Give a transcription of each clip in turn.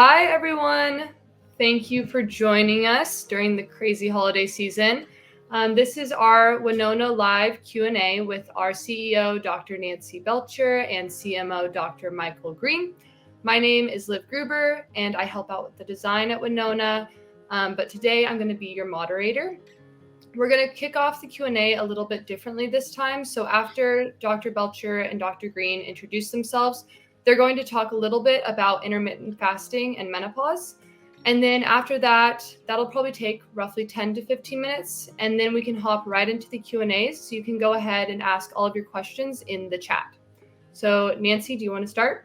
Hi, everyone. Thank you for joining us during the crazy holiday season. This is our Winona Live Q&A with our CEO, Dr. Nancy Belcher, and CMO, Dr. Michael Green. My name is Liv Gruber, and I help out with the design at Winona. But today I'm going to be your moderator. We're going to kick off the Q&A a little bit differently this time. So after Dr. Belcher and Dr. Green introduce themselves, they're going to talk a little bit about intermittent fasting and menopause. And then after that, that'll probably take roughly 10 to 15 minutes. And then we can hop right into the Q&As. So you can go ahead and ask all of your questions in the chat. So Nancy, do you want to start?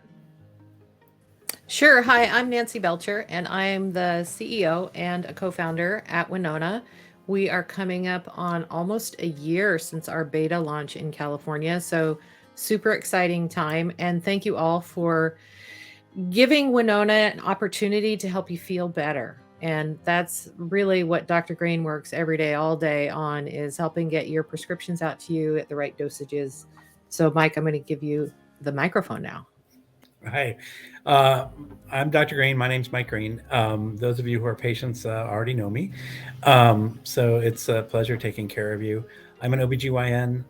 Sure. Hi, I'm Nancy Belcher, and I'm the CEO and a co-founder at Winona. We are coming up on almost a year since our beta launch in California. So super exciting time. And thank you all for giving Winona an opportunity to help you feel better. And that's really what Dr. Green works every day, all day on, is helping get your prescriptions out to you at the right dosages. So Mike, I'm going to give you the microphone now. Hi, I'm Dr. Green. My name's Mike Green. Those of you who are patients already know me. So it's a pleasure taking care of you. I'm an OBGYN,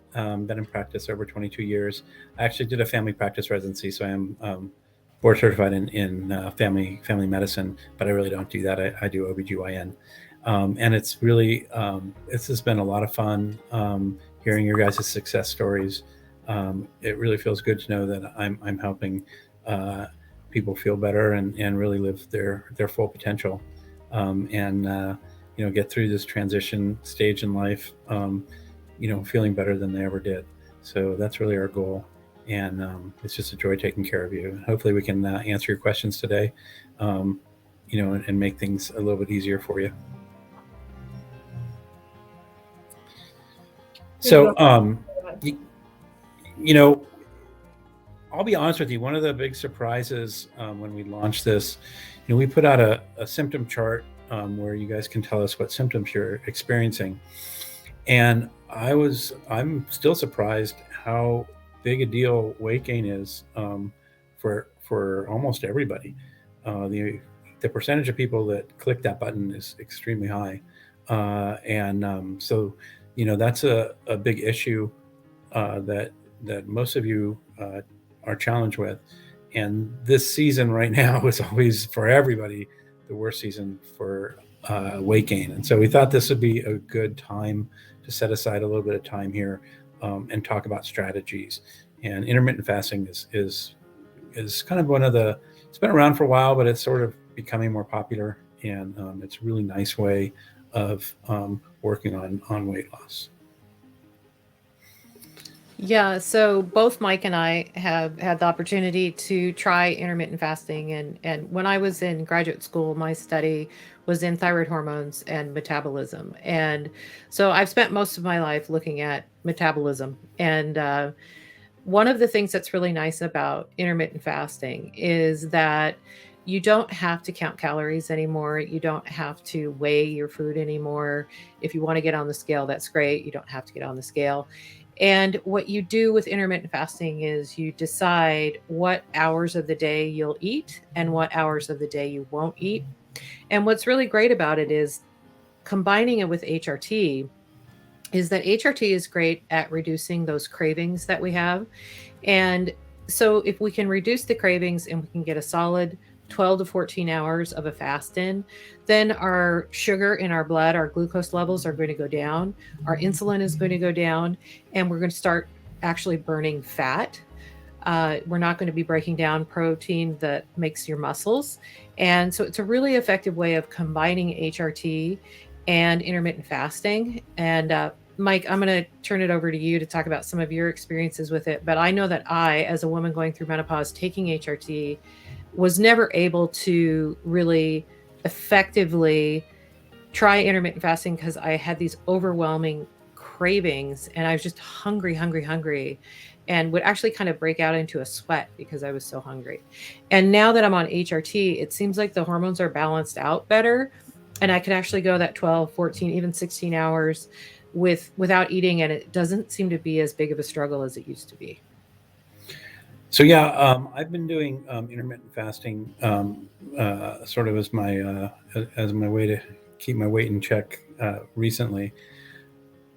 been in practice over 22 years. I actually did a family practice residency, so I am board certified in family medicine, but I really don't do that. I do OBGYN. And it's really, it's just been a lot of fun hearing your guys' success stories. It really feels good to know that I'm helping people feel better and really live their full potential, and get through this transition stage in life, feeling better than they ever did. So that's really our goal, and it's just a joy taking care of you. Hopefully we can answer your questions today, and make things a little bit easier for you. So, I'll be honest with you. One of the big surprises when we launched this, we put out a symptom chart where you guys can tell us what symptoms you're experiencing. And I'm still surprised how big a deal weight gain is for almost everybody. The percentage of people that click that button is extremely high. So that's a big issue that most of you are challenged with. And this season right now is always, for everybody, the worst season for weight gain. And so we thought this would be a good time to set aside a little bit of time here and talk about strategies. And intermittent fasting is kind of it's been around for a while, but it's sort of becoming more popular. And it's a really nice way of working on weight loss. Yeah, so both Mike and I have had the opportunity to try intermittent fasting. And when I was in graduate school, my study was in thyroid hormones and metabolism. And so I've spent most of my life looking at metabolism. And one of the things that's really nice about intermittent fasting is that you don't have to count calories anymore. You don't have to weigh your food anymore. If you want to get on the scale, that's great. You don't have to get on the scale. And what you do with intermittent fasting is you decide what hours of the day you'll eat and what hours of the day you won't eat. And what's really great about it is combining it with HRT is that HRT is great at reducing those cravings that we have. And so if we can reduce the cravings and we can get a solid 12 to 14 hours of a fast in, then our sugar in our blood, our glucose levels are going to go down, our insulin is going to go down, and we're going to start actually burning fat. We're not going to be breaking down protein that makes your muscles. And so it's a really effective way of combining HRT and intermittent fasting. And Mike, I'm going to turn it over to you to talk about some of your experiences with it. But I know that I, as a woman going through menopause, taking HRT, was never able to really effectively try intermittent fasting because I had these overwhelming cravings and I was just hungry, and would actually kind of break out into a sweat because I was so hungry. And now that I'm on HRT, it seems like the hormones are balanced out better and I can actually go that 12, 14, even 16 hours without eating, and it doesn't seem to be as big of a struggle as it used to be. So yeah, I've been doing intermittent fasting sort of as my way to keep my weight in check recently.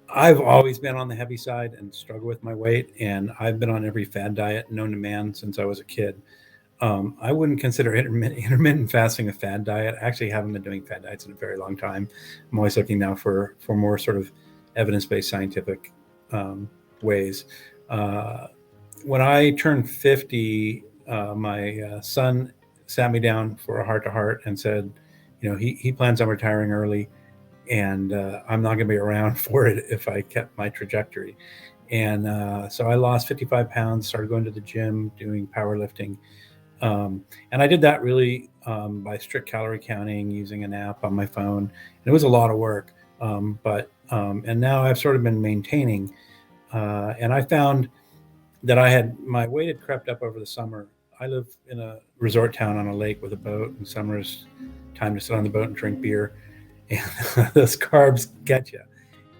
I've always been on the heavy side and struggled with my weight, and I've been on every fad diet known to man since I was a kid. I wouldn't consider intermittent fasting a fad diet. I actually haven't been doing fad diets in a very long time. I'm always looking now for more sort of evidence-based scientific ways. When I turned 50, my son sat me down for a heart-to-heart and said, he plans on retiring early, and I'm not going to be around for it if I kept my trajectory. And so I lost 55 pounds, started going to the gym, doing powerlifting. And I did that really by strict calorie counting, using an app on my phone. And it was a lot of work. And now I've sort of been maintaining. And I found that my weight had crept up over the summer. I live in a resort town on a lake with a boat, and summer's time to sit on the boat and drink beer. And those carbs get you.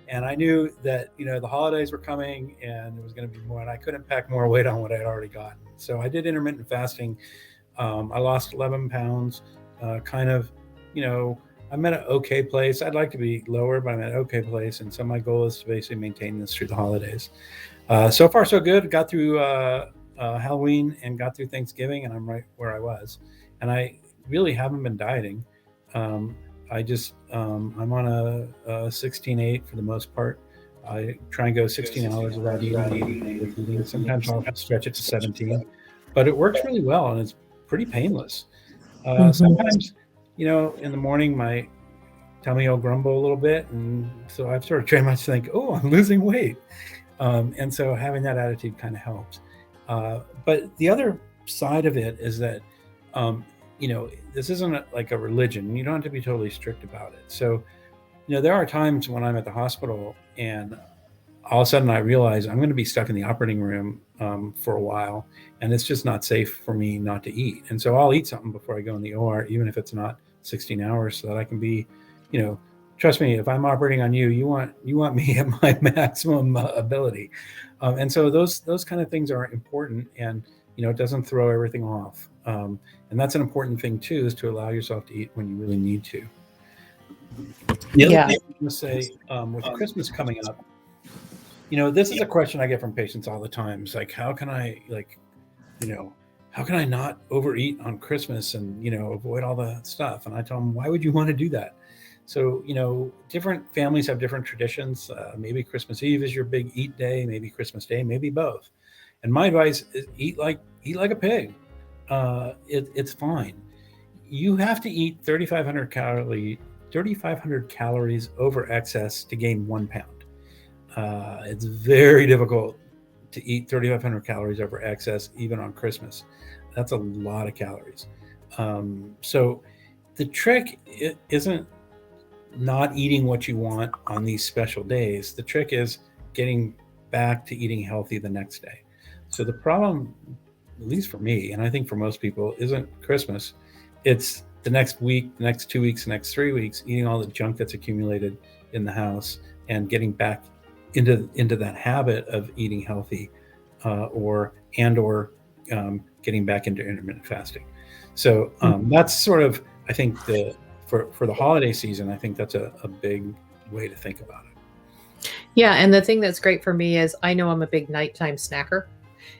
And I knew that, the holidays were coming and it was going to be more, and I couldn't pack more weight on what I had already gotten. So I did intermittent fasting. I lost 11 pounds, I'm at an okay place. I'd like to be lower, but I'm at an okay place. And so my goal is to basically maintain this through the holidays. So far, so good. Got through Halloween and got through Thanksgiving, and I'm right where I was. And I really haven't been dieting. I just, I'm on a 16-8 for the most part. I try and go 16 hours without eating. Sometimes I'll stretch it to 17, but it works really well and it's pretty painless. Sometimes, in the morning, my tummy will grumble a little bit. And so I've sort of trained myself to think, oh, I'm losing weight. And so having that attitude kind of helps. But the other side of it is that, this isn't like a religion. You don't have to be totally strict about it. So, there are times when I'm at the hospital and all of a sudden I realize I'm going to be stuck in the operating room for a while, and it's just not safe for me not to eat. And so I'll eat something before I go in the OR, even if it's not 16 hours, so that I can be, trust me, if I'm operating on you, you want me at my maximum ability. And so those kind of things are important, and, it doesn't throw everything off. And that's an important thing too, is to allow yourself to eat when you really need to. The other thing I was going to say, with Christmas coming up, this is a question I get from patients all the time. It's like, how can I not overeat on Christmas and, avoid all the stuff? And I tell them, why would you want to do that? So, different families have different traditions. Maybe Christmas Eve is your big eat day, maybe Christmas Day, maybe both. And my advice is eat like a pig. It's fine. You have to eat 3,500 calories over excess to gain 1 pound. It's very difficult to eat 3,500 calories over excess, even on Christmas. That's a lot of calories. So the trick isn't not eating what you want on these special days. The trick is getting back to eating healthy the next day. So the problem, at least for me, and I think for most people, isn't Christmas. It's the next week, the next 2 weeks, the next 3 weeks, eating all the junk that's accumulated in the house and getting back into that habit of eating healthy, or getting back into intermittent fasting. So that's sort of, I think, for the holiday season, I think that's a big way to think about it. Yeah, and the thing that's great for me is I know I'm a big nighttime snacker.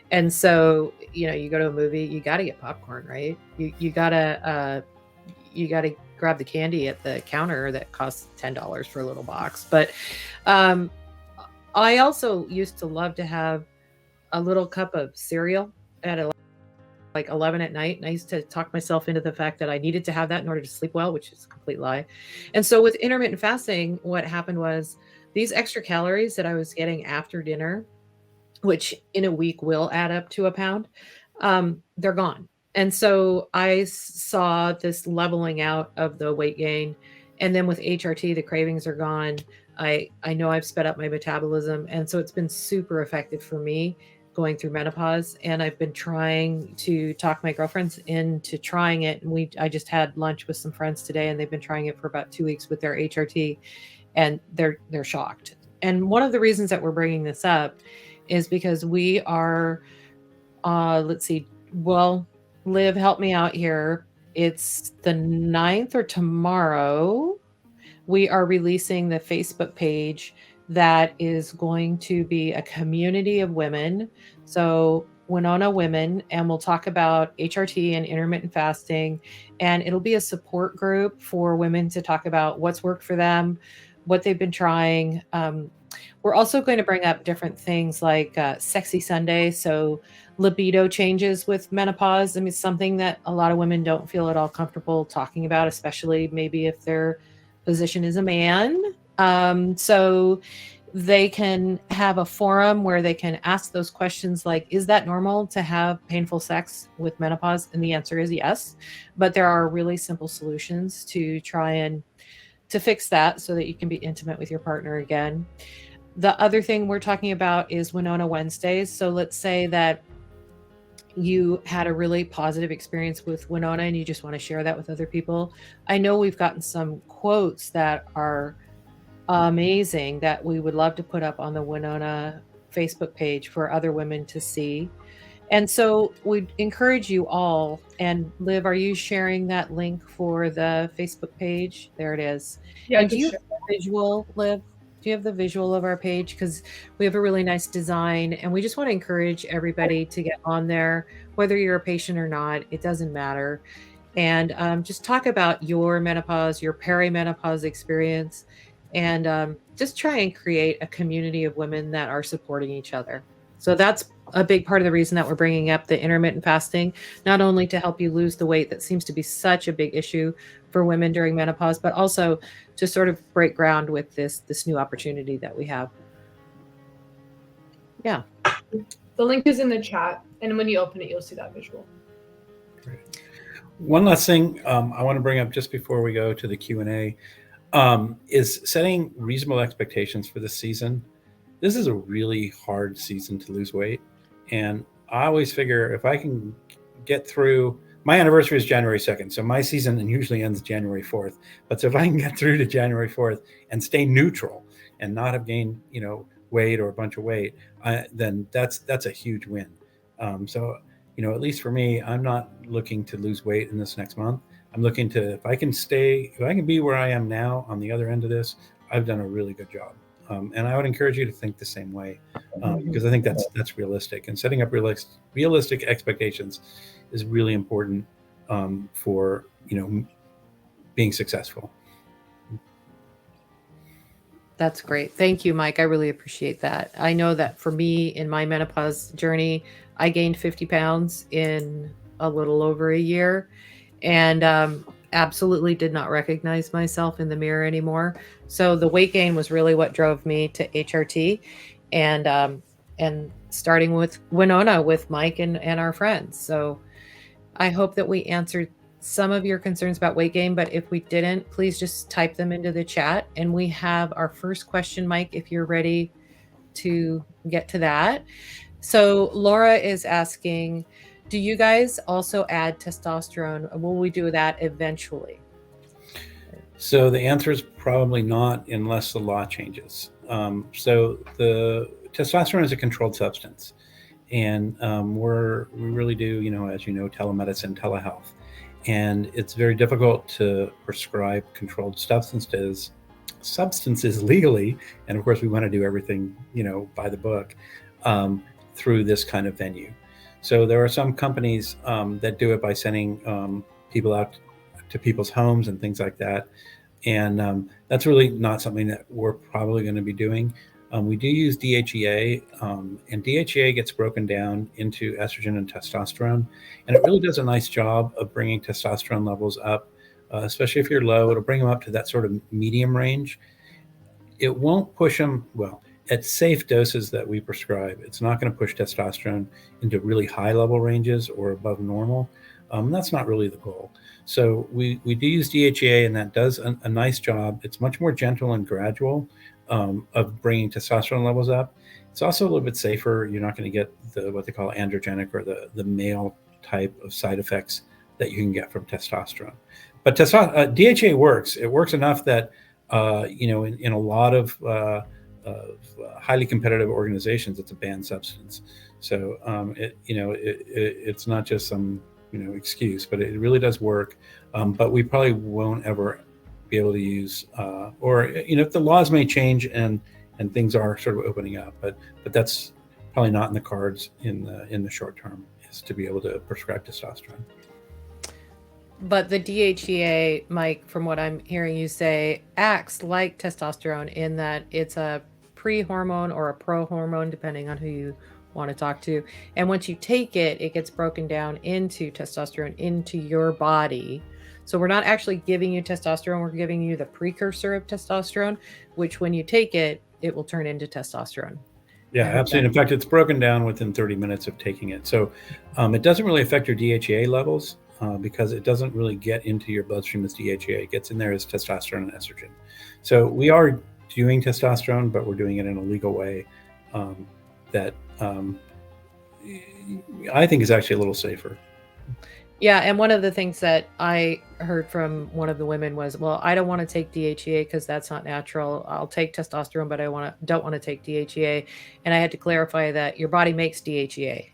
And so, you go to a movie, you got to get popcorn, right? You got to grab the candy at the counter that costs $10 for a little box. But I also used to love to have a little cup of cereal at like 11 at night. And I used to talk myself into the fact that I needed to have that in order to sleep well, which is a complete lie. And so with intermittent fasting, what happened was these extra calories that I was getting after dinner, which in a week will add up to 1 pound, they're gone. And so I saw this leveling out of the weight gain. And then with HRT, the cravings are gone. I know I've sped up my metabolism. And so it's been super effective for me going through menopause. And I've been trying to talk my girlfriends into trying it. And I just had lunch with some friends today, and they've been trying it for about 2 weeks with their HRT, and they're shocked. And one of the reasons that we're bringing this up is because we are let's see. Well, Liv, help me out here. It's the 9th or tomorrow. We are releasing the Facebook page that is going to be a community of women. So Winona Women, and we'll talk about HRT and intermittent fasting. And it'll be a support group for women to talk about what's worked for them, what they've been trying. We're also going to bring up different things like Sexy Sunday. So libido changes with menopause. I mean, something that a lot of women don't feel at all comfortable talking about, especially maybe if their position is a man. So they can have a forum where they can ask those questions like, is that normal to have painful sex with menopause? And the answer is yes. But there are really simple solutions to try and to fix that so that you can be intimate with your partner again. The other thing we're talking about is Winona Wednesdays. So let's say that you had a really positive experience with Winona and you just want to share that with other people. I know we've gotten some quotes that are amazing that we would love to put up on the Winona Facebook page for other women to see. And so we'd encourage you all. And Liv, are you sharing that link for the Facebook page? There it is. Yeah, and do you have a visual, Liv? Do you have the visual of our page? Because we have a really nice design and we just want to encourage everybody to get on there, whether you're a patient or not, it doesn't matter. And just talk about your menopause, your perimenopause experience, and just try and create a community of women that are supporting each other. So that's a big part of the reason that we're bringing up the intermittent fasting, not only to help you lose the weight that seems to be such a big issue for women during menopause, but also to sort of break ground with this new opportunity that we have. Yeah. The link is in the chat, and when you open it, you'll see that visual. Great. One last thing I want to bring up just before we go to the Q&A is setting reasonable expectations for this season. This is a really hard season to lose weight. And I always figure if I can get through, my anniversary is January 2nd. So my season usually ends January 4th. But so if I can get through to January 4th and stay neutral and not have gained, weight or a bunch of weight, then that's a huge win. So, at least for me, I'm not looking to lose weight in this next month. I'm looking to, if I can be where I am now on the other end of this, I've done a really good job. And I would encourage you to think the same way, because I think that's realistic. And setting up realistic expectations is really important for being successful. That's great. Thank you, Mike. I really appreciate that. I know that for me in my menopause journey, I gained 50 pounds in a little over a year, and absolutely did not recognize myself in the mirror anymore. So the weight gain was really what drove me to HRT, and starting with Winona with Mike and our friends. So I hope that we answered some of your concerns about weight gain, but if we didn't, please just type them into the chat. And we have our first question, Mike, if you're ready to get to that. So Laura is asking, do you guys also add testosterone? Will we do that eventually? So the answer is probably not, unless the law changes. So the testosterone is a controlled substance, and we really do, as you know, telemedicine, telehealth, and it's very difficult to prescribe controlled substances legally. And of course, we want to do everything, by the book, through this kind of venue. So there are some companies that do it by sending people out to people's homes and things like that. And that's really not something that we're probably going to be doing. We do use DHEA, and DHEA gets broken down into estrogen and testosterone. And it really does a nice job of bringing testosterone levels up, especially if you're low. It'll bring them up to that sort of medium range. It won't push them, at safe doses that we prescribe. It's not going to push testosterone into really high level ranges or above normal. That's not really the goal. So we do use DHEA, and that does a nice job. It's much more gentle and gradual of bringing testosterone levels up. It's also a little bit safer. You're not going to get what they call androgenic, or the male type of side effects that you can get from testosterone. But DHEA works. It works enough that in a lot of highly competitive organizations, it's a banned substance. So it's not just some excuse, but it really does work. But we probably won't ever be able to use, if the laws may change and things are sort of opening up, but that's probably not in the cards in the short term, is to be able to prescribe testosterone. But the DHEA, Mike, from what I'm hearing you say, acts like testosterone in that it's a pre-hormone or a pro-hormone, depending on who you want to talk to. And once you take it, it gets broken down into testosterone into your body. So we're not actually giving you testosterone, we're giving you the precursor of testosterone, which when you take it, it will turn into testosterone. Yeah, absolutely. In fact, it's broken down within 30 minutes of taking it. So it doesn't really affect your DHEA levels because it doesn't really get into your bloodstream as DHEA. It gets in there as testosterone and estrogen. So we are doing testosterone, but we're doing it in a legal way that I think is actually a little safer. Yeah, and one of the things that I heard from one of the women was, well, I don't want to take DHEA because that's not natural. I'll take testosterone, but I don't want to take DHEA. And I had to clarify that your body makes DHEA.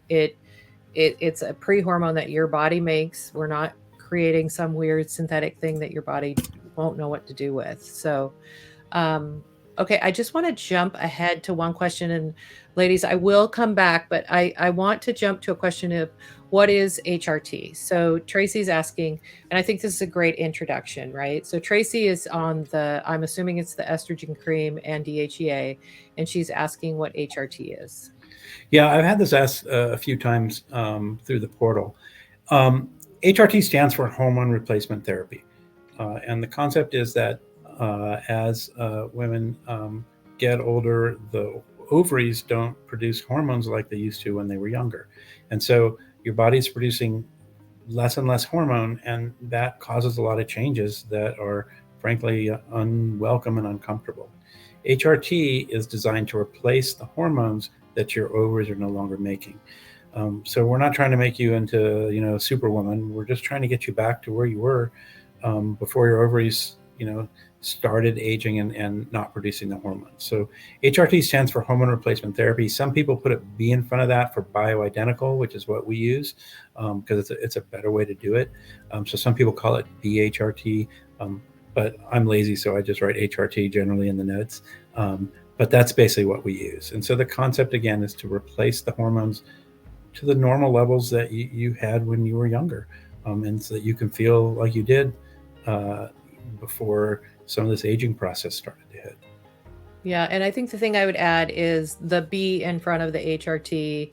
It's a pre-hormone that your body makes. We're not creating some weird synthetic thing that your body won't know what to do with. So, okay, I just want to jump ahead to one question. And ladies, I will come back, but I want to jump to a question of what is HRT? So Tracy's asking, and I think this is a great introduction, right? So Tracy is on I'm assuming it's the estrogen cream and DHEA, and she's asking what HRT is. Yeah, I've had this asked a few times through the portal. HRT stands for hormone replacement therapy. And the concept is that as women get older, the ovaries don't produce hormones like they used to when they were younger. And so your body's producing less and less hormone, and that causes a lot of changes that are frankly unwelcome and uncomfortable. HRT is designed to replace the hormones that your ovaries are no longer making. So we're not trying to make you into, superwoman. We're just trying to get you back to where you were before your ovaries, started aging and not producing the hormones. So HRT stands for hormone replacement therapy. Some people put a B in front of that for bioidentical, which is what we use because it's a better way to do it. So some people call it BHRT, but I'm lazy, so I just write HRT generally in the notes. But that's basically what we use. And so the concept, again, is to replace the hormones to the normal levels that you had when you were younger, and so that you can feel like you did before some of this aging process started to hit. Yeah, and I think the thing I would add is the B in front of the HRT.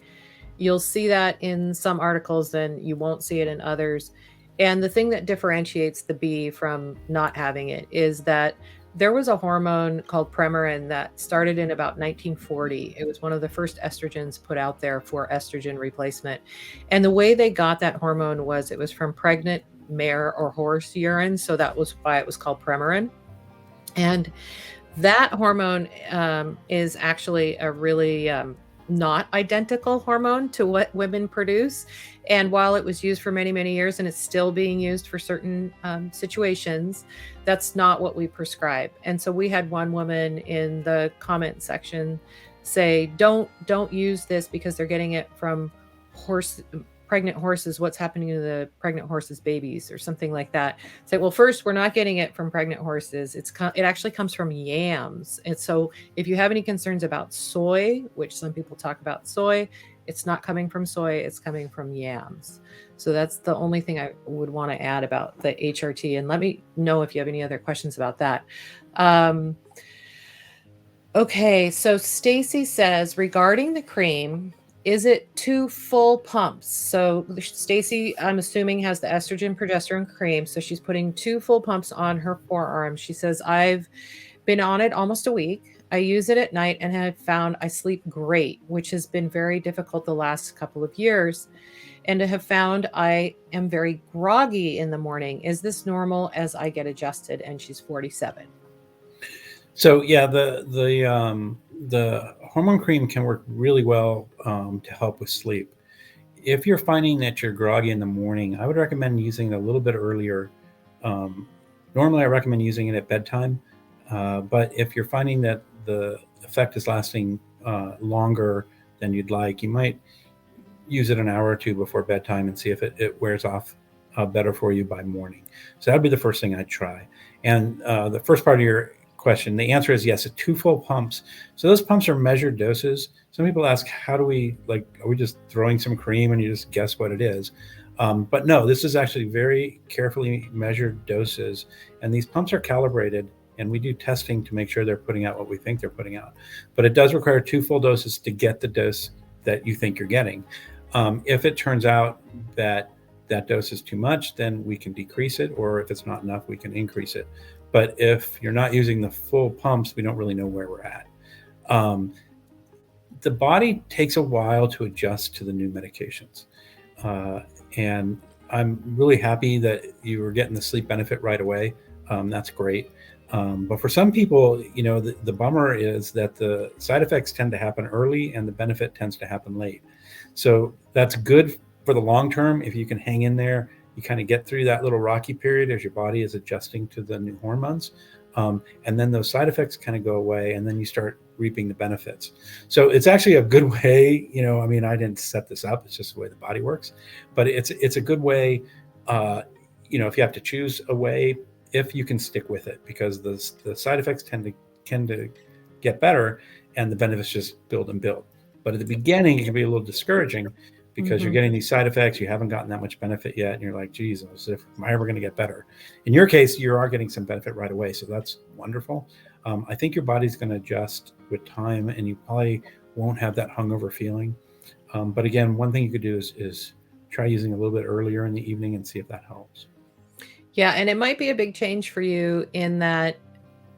You'll see that in some articles, and you won't see it in others. And the thing that differentiates the B from not having it is that there was a hormone called Premarin that started in about 1940. It was one of the first estrogens put out there for estrogen replacement. And the way they got that hormone was it was from pregnant mare or horse urine. So that was why it was called Premarin. And that hormone is actually a really not identical hormone to what women produce. And while it was used for many, many years and it's still being used for certain situations, that's not what we prescribe. And so we had one woman in the comment section say, don't use this because they're getting it from pregnant horses. What's happening to the pregnant horses' babies or something like that. Say, well, first, we're not getting it from pregnant horses. It actually comes from yams. And so if you have any concerns about soy, which some people talk about soy, it's not coming from soy, it's coming from yams. So that's the only thing I would want to add about the HRT. And let me know if you have any other questions about that. Okay, so Stacy says, regarding the cream, is it 2 full pumps? So Stacy, I'm assuming, has the estrogen progesterone cream. So she's putting 2 full pumps on her forearm. She says, I've been on it almost a week. I use it at night and have found I sleep great, which has been very difficult the last couple of years. And to have found I am very groggy in the morning. Is this normal as I get adjusted? And she's 47. So yeah, the hormone cream can work really well to help with sleep. If you're finding that you're groggy in the morning, I would recommend using it a little bit earlier. Normally, I recommend using it at bedtime. But if you're finding that the effect is lasting longer than you'd like, you might use it an hour or two before bedtime and see if it wears off better for you by morning. So that'd be the first thing I'd try. And the first part of your question, the answer is yes, 2 full pumps. So those pumps are measured doses. Some people ask, how do we, like, are we just throwing some cream and you just guess what it is? But no, this is actually very carefully measured doses. And these pumps are calibrated, and we do testing to make sure they're putting out what we think they're putting out. But it does require 2 full doses to get the dose that you think you're getting. If it turns out that that dose is too much, then we can decrease it, or if it's not enough, we can increase it. But if you're not using the full pumps, we don't really know where we're at. The body takes a while to adjust to the new medications. And I'm really happy that you were getting the sleep benefit right away. That's great. But for some people, you know, the bummer is that the side effects tend to happen early and the benefit tends to happen late. So that's good for the long term. If you can hang in there, you kind of get through that little rocky period as your body is adjusting to the new hormones. And then those side effects kind of go away, and then you start reaping the benefits. So it's actually a good way, you know, I mean, I didn't set this up, it's just the way the body works, but it's a good way, you know, if you have to choose a way, if you can stick with it, because the side effects tend to get better and the benefits just build and build. But at the beginning, it can be a little discouraging because you're getting these side effects, you haven't gotten that much benefit yet, and you're like, geez, am I ever going to get better? In your case, you are getting some benefit right away, so that's wonderful. I think your body's going to adjust with time, and you probably won't have that hungover feeling. But again, one thing you could do is try using a little bit earlier in the evening and see if that helps. Yeah, and it might be a big change for you in that,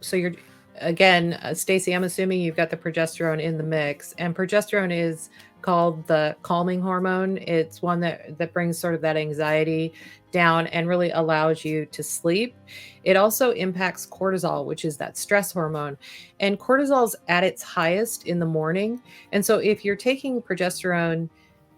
so you're, again, Stacey, I'm assuming you've got the progesterone in the mix, and progesterone is called the calming hormone. It's one that brings sort of that anxiety down and really allows you to sleep. It also impacts cortisol, which is that stress hormone. And cortisol's at its highest in the morning. And so if you're taking progesterone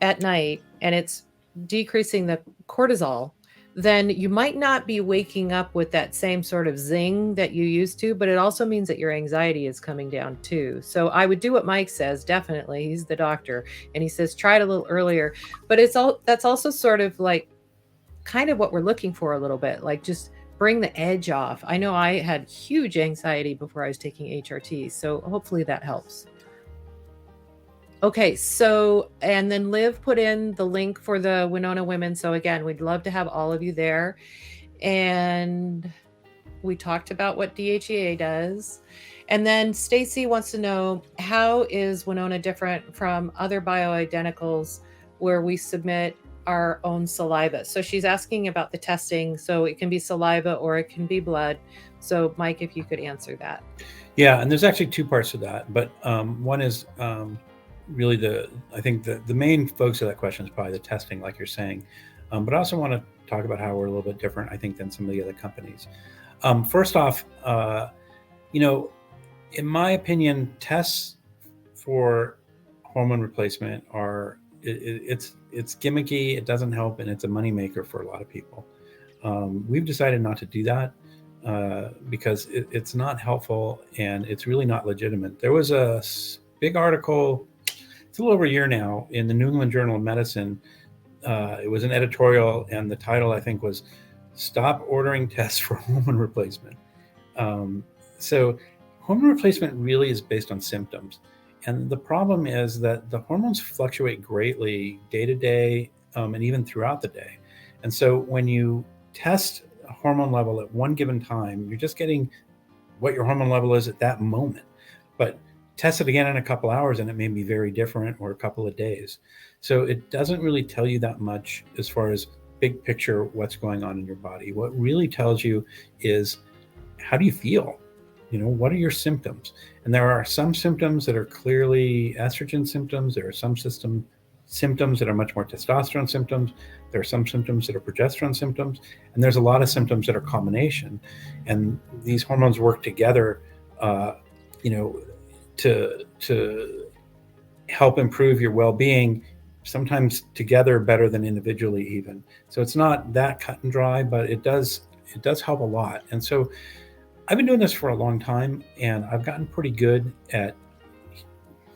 at night and it's decreasing the cortisol, then you might not be waking up with that same sort of zing that you used to, but it also means that your anxiety is coming down too. So I would do what Mike says, definitely. He's the doctor, and he says, try it a little earlier, but that's also sort of like kind of what we're looking for a little bit, like just bring the edge off. I know I had huge anxiety before I was taking HRT, so hopefully that helps. Okay, so, and then Liv put in the link for the Winona Women. So again, we'd love to have all of you there. And we talked about what DHEA does. And then Stacey wants to know, how is Winona different from other bioidenticals where we submit our own saliva? So she's asking about the testing. So it can be saliva or it can be blood. So Mike, if you could answer that. Yeah, and there's actually 2 parts to that. But one is really I think the main focus of that question is probably the testing, like you're saying. But I also want to talk about how we're a little bit different, I think, than some of the other companies. First off, you know, in my opinion, tests for hormone replacement are, it's gimmicky, it doesn't help, and it's a moneymaker for a lot of people. We've decided not to do that because it's not helpful and it's really not legitimate. There was a big article, it's a little over a year now, in the New England Journal of Medicine. It was an editorial, and the title, I think, was "Stop Ordering Tests for Hormone Replacement." So hormone replacement really is based on symptoms. And the problem is that the hormones fluctuate greatly day to day, and even throughout the day. And so when you test a hormone level at one given time, you're just getting what your hormone level is at that moment. But test it again in a couple hours and it may be very different, or a couple of days. So it doesn't really tell you that much as far as big picture what's going on in your body. What really tells you is, how do you feel? You know, what are your symptoms? And there are some symptoms that are clearly estrogen symptoms. There are some symptoms that are much more testosterone symptoms. There are some symptoms that are progesterone symptoms. And there's a lot of symptoms that are combination. And these hormones work together, you know, to help improve your well-being, sometimes together better than individually even. So it's not that cut and dry, but it does help a lot. And so I've been doing this for a long time, and I've gotten pretty good at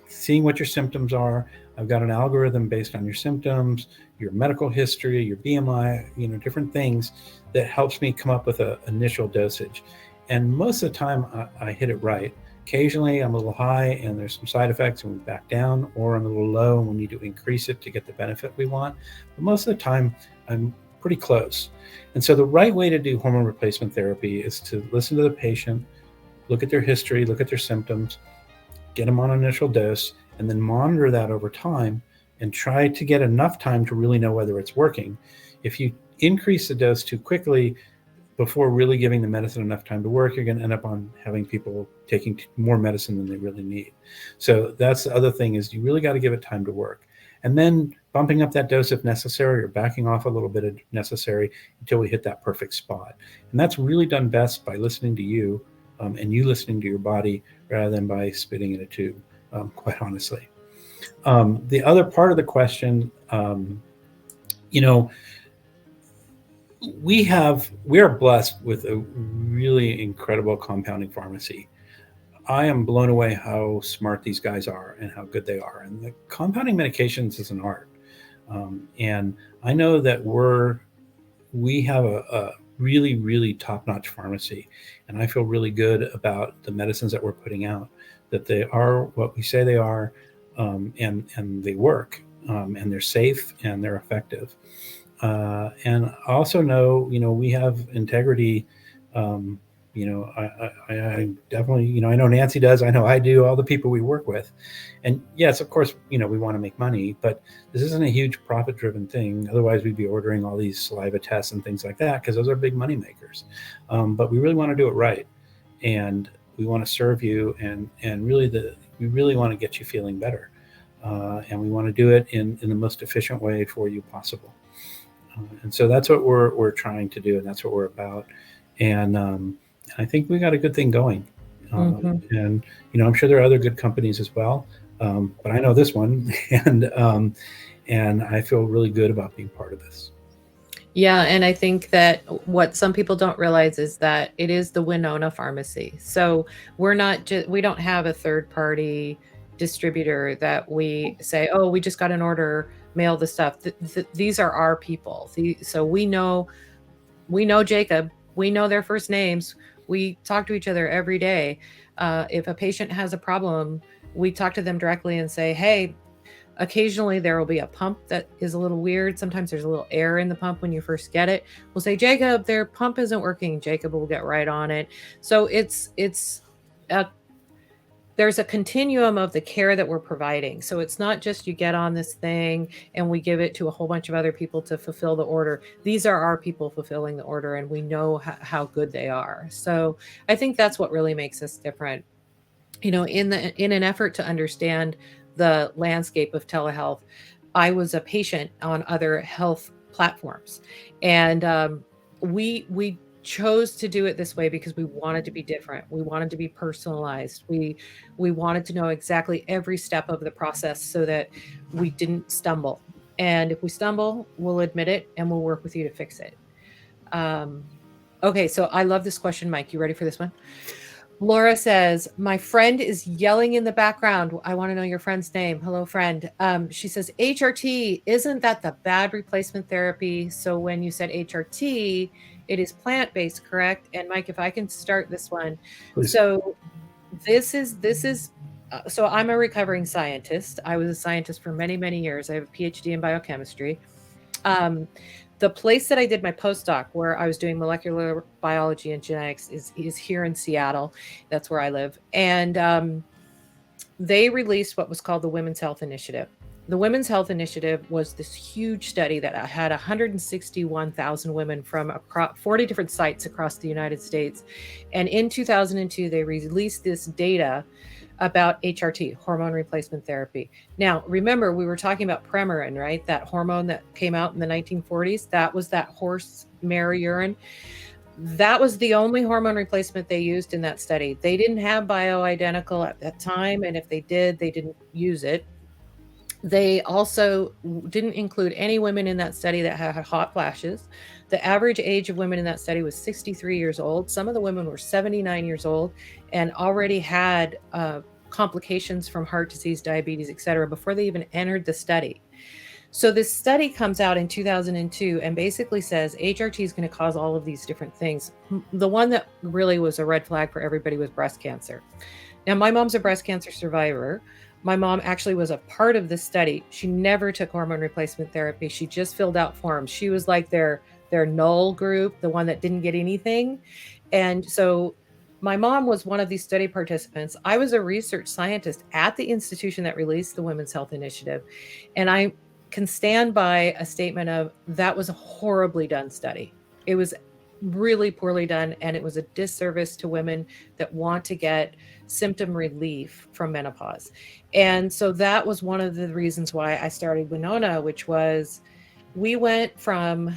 seeing what your symptoms are. I've got an algorithm based on your symptoms, your medical history, your BMI, different things that helps me come up with an initial dosage. And most of the time, I hit it right. Occasionally, I'm a little high and there's some side effects and we back down, or I'm a little low and we need to increase it to get the benefit we want. But most of the time, I'm pretty close. And so the right way to do hormone replacement therapy is to listen to the patient, look at their history, look at their symptoms, get them on an initial dose, and then monitor that over time and try to get enough time to really know whether it's working. If you increase the dose too quickly before really giving the medicine enough time to work, you're going to end up on having people taking more medicine than they really need. So that's the other thing, is you really got to give it time to work. And then bumping up that dose if necessary, or backing off a little bit if necessary, until we hit that perfect spot. And that's really done best by listening to you, and you listening to your body, rather than by spitting in a tube, quite honestly. The other part of the question, we are blessed with a really incredible compounding pharmacy. I am blown away how smart these guys are and how good they are. And the compounding medications is an art. And I know that we have a really, really top-notch pharmacy. And I feel really good about the medicines that we're putting out, that they are what we say they are, and they work, and they're safe and they're effective. And I also know, we have integrity. I definitely, I know Nancy does. I know I do. All the people we work with, and yes, of course, we want to make money, but this isn't a huge profit-driven thing. Otherwise, we'd be ordering all these saliva tests and things like that, because those are big money makers. But we really want to do it right, and we want to serve you, and really we really want to get you feeling better, and we want to do it in the most efficient way for you possible. And so that's what we're trying to do, and that's what we're about. And I think we got a good thing going. And I'm sure there are other good companies as well, but I know this one, and I feel really good about being part of this. Yeah, and I think that what some people don't realize is that it is the Winona pharmacy. So we don't have a third party distributor that we say, oh, we just got an order, mail the stuff. These are our people. So we know Jacob, we know their first names. We talk to each other every day. If a patient has a problem, we talk to them directly and say, hey, occasionally there will be a pump that is a little weird. Sometimes there's a little air in the pump when you first get it. We'll say, Jacob, their pump isn't working. Jacob will get right on it. So there's a continuum of the care that we're providing. So it's not just you get on this thing and we give it to a whole bunch of other people to fulfill the order. These are our people fulfilling the order, and we know how good they are. So I think that's what really makes us different. In an effort to understand the landscape of telehealth, I was a patient on other health platforms, and we chose to do it this way because we wanted to be different. We wanted to be personalized. We wanted to know exactly every step of the process so that we didn't stumble. And if we stumble, we'll admit it and we'll work with you to fix it. Okay, so I love this question, Mike. You ready for this one? Laura says, my friend is yelling in the background. I want to know your friend's name. Hello, friend. She says, HRT, isn't that the bad replacement therapy? So when you said HRT, it is plant-based, correct? And Mike, if I can start this one. Please. So so I'm a recovering scientist. I was a scientist for many, many years. I have a PhD in biochemistry. The place that I did my postdoc, where I was doing molecular biology and genetics, is here in Seattle. That's where I live. And they released what was called the Women's Health Initiative. The Women's Health Initiative was this huge study that had 161,000 women from 40 different sites across the United States. And in 2002, they released this data about HRT, hormone replacement therapy. Now, remember, we were talking about Premarin, right? That hormone that came out in the 1940s. That was that horse mare urine. That was the only hormone replacement they used in that study. They didn't have bioidentical at that time. And if they did, they didn't use it. They also didn't include any women in that study that had hot flashes. The average age of women in that study was 63 years old. Some of the women were 79 years old and already had complications from heart disease, diabetes, et cetera, before they even entered the study. So this study comes out in 2002 and basically says HRT is going to cause all of these different things. The one that really was a red flag for everybody was breast cancer. Now, my mom's a breast cancer survivor. My mom actually was a part of this study. She never took hormone replacement therapy. She just filled out forms. She was like their null group, the one that didn't get anything. And so my mom was one of these study participants. I was a research scientist at the institution that released the Women's Health Initiative. And I can stand by a statement of that was a horribly done study. It was really poorly done, and it was a disservice to women that want to get symptom relief from menopause. And so that was one of the reasons why I started Winona, which was we went from,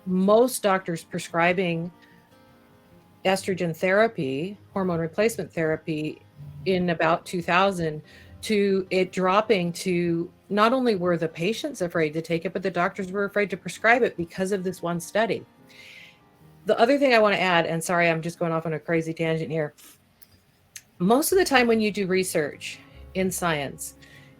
most doctors prescribing estrogen therapy, hormone replacement therapy in about 2000 to it dropping to not only were the patients afraid to take it, but the doctors were afraid to prescribe it because of this one study. The other thing I want to add, and sorry, I'm just going off on a crazy tangent here. Most of the time when you do research in science,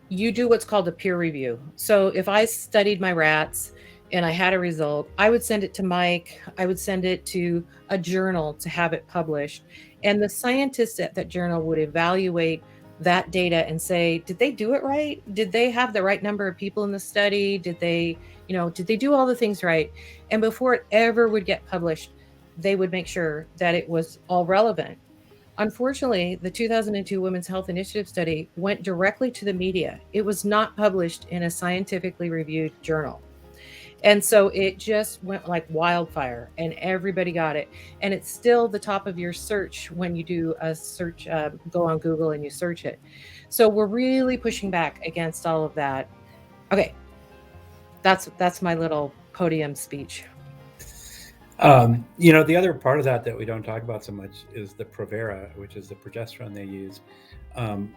you do what's called a peer review. So if I studied my rats and I had a result, I would send it to Mike. I would send it to a journal to have it published. And the scientists at that journal would evaluate that data and say, did they do it right? Did they have the right number of people in the study? Did they do all the things right? And before it ever would get published, they would make sure that it was all relevant. Unfortunately, the 2002 Women's Health Initiative study went directly to the media. It was not published in a scientifically reviewed journal. And so it just went like wildfire and everybody got it. And it's still the top of your search when you do a search, go on Google and you search it. So we're really pushing back against all of that. Okay. That's my little podium speech. The other part of that we don't talk about so much is the Provera, which is the progesterone they use,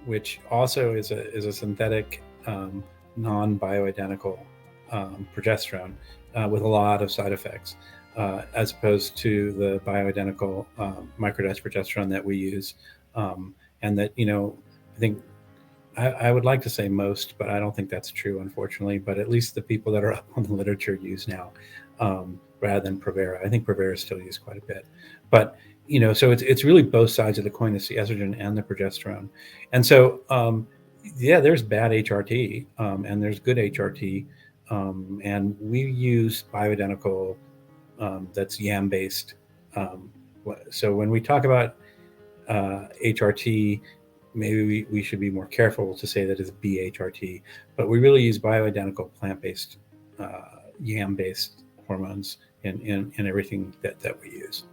which also is a synthetic, non-bioidentical progesterone with a lot of side effects, as opposed to the bioidentical microdose progesterone that we use, and that I think I would like to say most, but I don't think that's true, unfortunately. But at least the people that are up on the literature use now, rather than Provera. I think Provera is still used quite a bit, but so it's really both sides of the coin. It's the estrogen and the progesterone, and so there's bad HRT and there's good HRT. And we use bioidentical that's yam based. So when we talk about HRT, maybe we should be more careful to say that it's BHRT, but we really use bioidentical plant-based, yam-based hormones in everything that we use.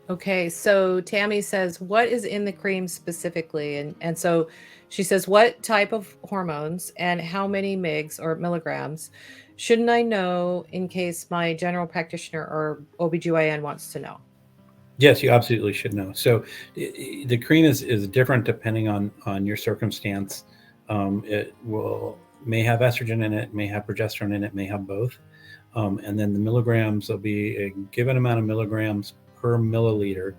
Okay, so Tammy says, what is in the cream specifically? And so she says, what type of hormones and how many mgs or milligrams? Shouldn't I know in case my general practitioner or OBGYN wants to know? Yes, you absolutely should know. So the cream is different depending on your circumstance. It may have estrogen in it, may have progesterone in it, may have both. And then the milligrams will be a given amount of milligrams per milliliter,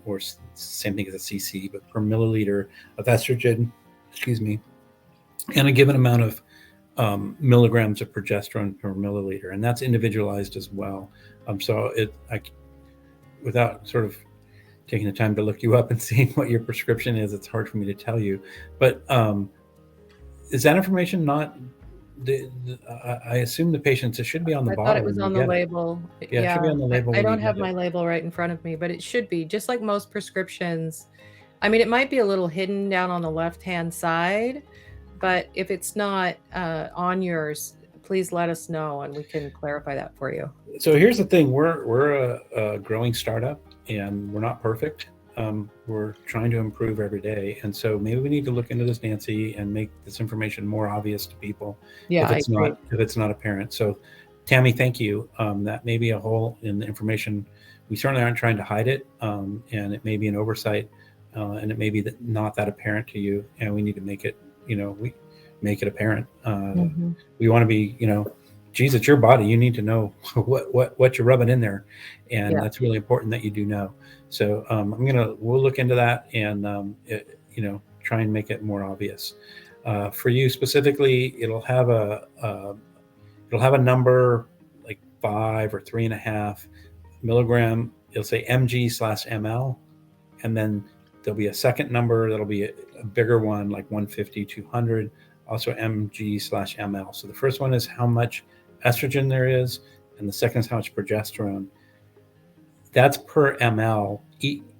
or same thing as a cc, but per milliliter of estrogen, and a given amount of milligrams of progesterone per milliliter, and that's individualized as well. So without sort of taking the time to look you up and seeing what your prescription is, it's hard for me to tell you. But is that information not? I assume the patients, it should be on the bottle. I thought it was on the label. Yeah, it should be on the label. I don't have my label right in front of me, but it should be just like most prescriptions. I mean, it might be a little hidden down on the left-hand side, but if it's not on yours, please let us know and we can clarify that for you. So here's the thing: we're a growing startup, and we're not perfect. We're trying to improve every day, and so maybe we need to look into this, Nancy, and make this information more obvious to people. Yeah, if it's not apparent. So, Tammy, thank you. That may be a hole in the information. We certainly aren't trying to hide it, and it may be an oversight. and it may be not that apparent to you, and we need to make it, we make it apparent. We want to be, geez, it's your body. You need to know what you're rubbing in there, and that's really important that you do know. So we'll look into that and try and make it more obvious. For you specifically, it'll have a number like 5 or 3.5 milligram. It'll say mg/ml, and then there'll be a second number that'll be a bigger one, like 150, 200, also mg/ml. So the first one is how much estrogen there is, and the second is how much progesterone. That's per ml.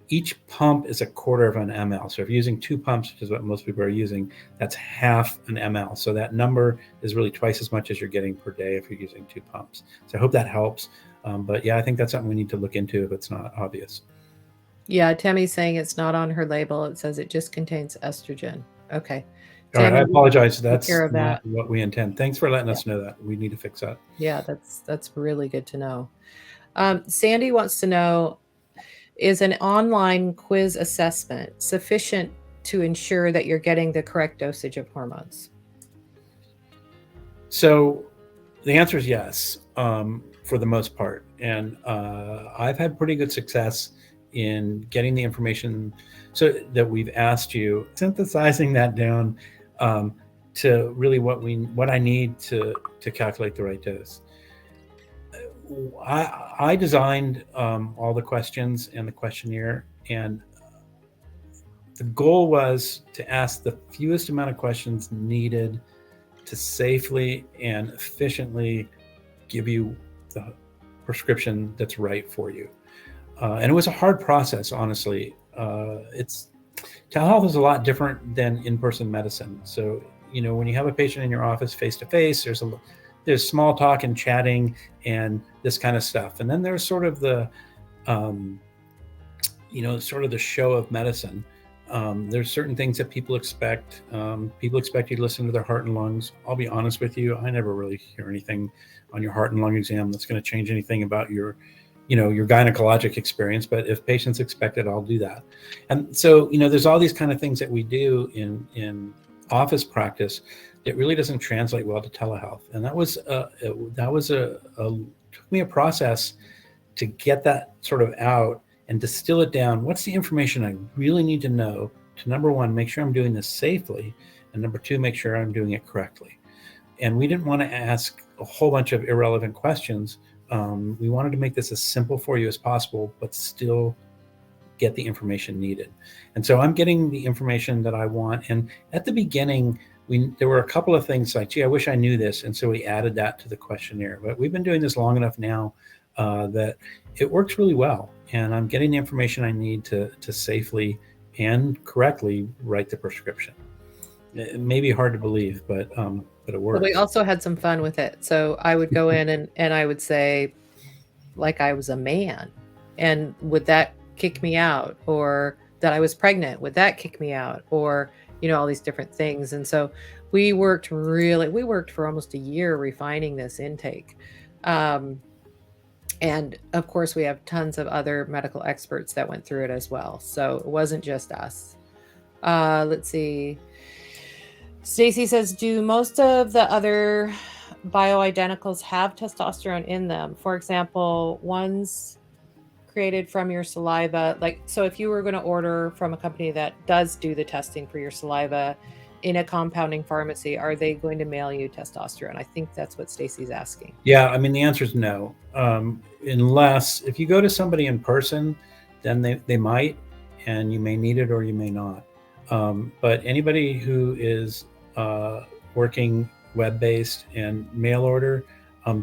Each pump is 1/4 of an ml. So if you're using 2 pumps, which is what most people are using, that's half an ml. So that number is really twice as much as you're getting per day if you're using 2 pumps. So I hope that helps. But yeah, I think that's something we need to look into if it's not obvious. Yeah, Tammy's saying it's not on her label. It says it just contains estrogen. Okay. All right, I apologize. That's care of not that. what we intend. Thanks for letting us know that. We need to fix that. Yeah, that's really good to know. Sandy wants to know, is an online quiz assessment sufficient to ensure that you're getting the correct dosage of hormones? So the answer is yes, for the most part. And I've had pretty good success in getting the information so that we've asked you, synthesizing that down to really what I need to calculate the right dose. I designed all the questions and the questionnaire, and the goal was to ask the fewest amount of questions needed to safely and efficiently give you the prescription that's right for you. And it was a hard process, honestly. Telehealth is a lot different than in-person medicine. So, when you have a patient in your office face-to-face, there's small talk and chatting and this kind of stuff. And then there's sort of the, sort of the show of medicine. There's certain things that people expect. People expect you to listen to their heart and lungs. I'll be honest with you, I never really hear anything on your heart and lung exam that's going to change anything about your gynecologic experience. But if patients expect it, I'll do that. And so, there's all these kind of things that we do in office practice that really doesn't translate well to telehealth. And that was took me a process to get that sort of out and distill it down. What's the information I really need to know to, number one, make sure I'm doing this safely, and number two, make sure I'm doing it correctly. And we didn't want to ask a whole bunch of irrelevant questions. We wanted to make this as simple for you as possible, but still get the information needed. And so I'm getting the information that I want. And at the beginning, there were a couple of things like, gee, I wish I knew this. And so we added that to the questionnaire. But we've been doing this long enough now that it works really well. And I'm getting the information I need to safely and correctly write the prescription. It may be hard to believe, but it works. But we also had some fun with it. So I would go in and I would say, like I was a man, and would that kick me out? Or that I was pregnant, would that kick me out? Or, all these different things. And so we worked for almost a year refining this intake. And of course, we have tons of other medical experts that went through it as well. So it wasn't just us. Let's see. Stacy says, do most of the other bioidenticals have testosterone in them? For example, ones created from your saliva. So if you were going to order from a company that does do the testing for your saliva in a compounding pharmacy, are they going to mail you testosterone? I think that's what Stacy's asking. Yeah, I mean, the answer is no. Unless if you go to somebody in person, then they might, and you may need it or you may not. But anybody who is working web-based and mail order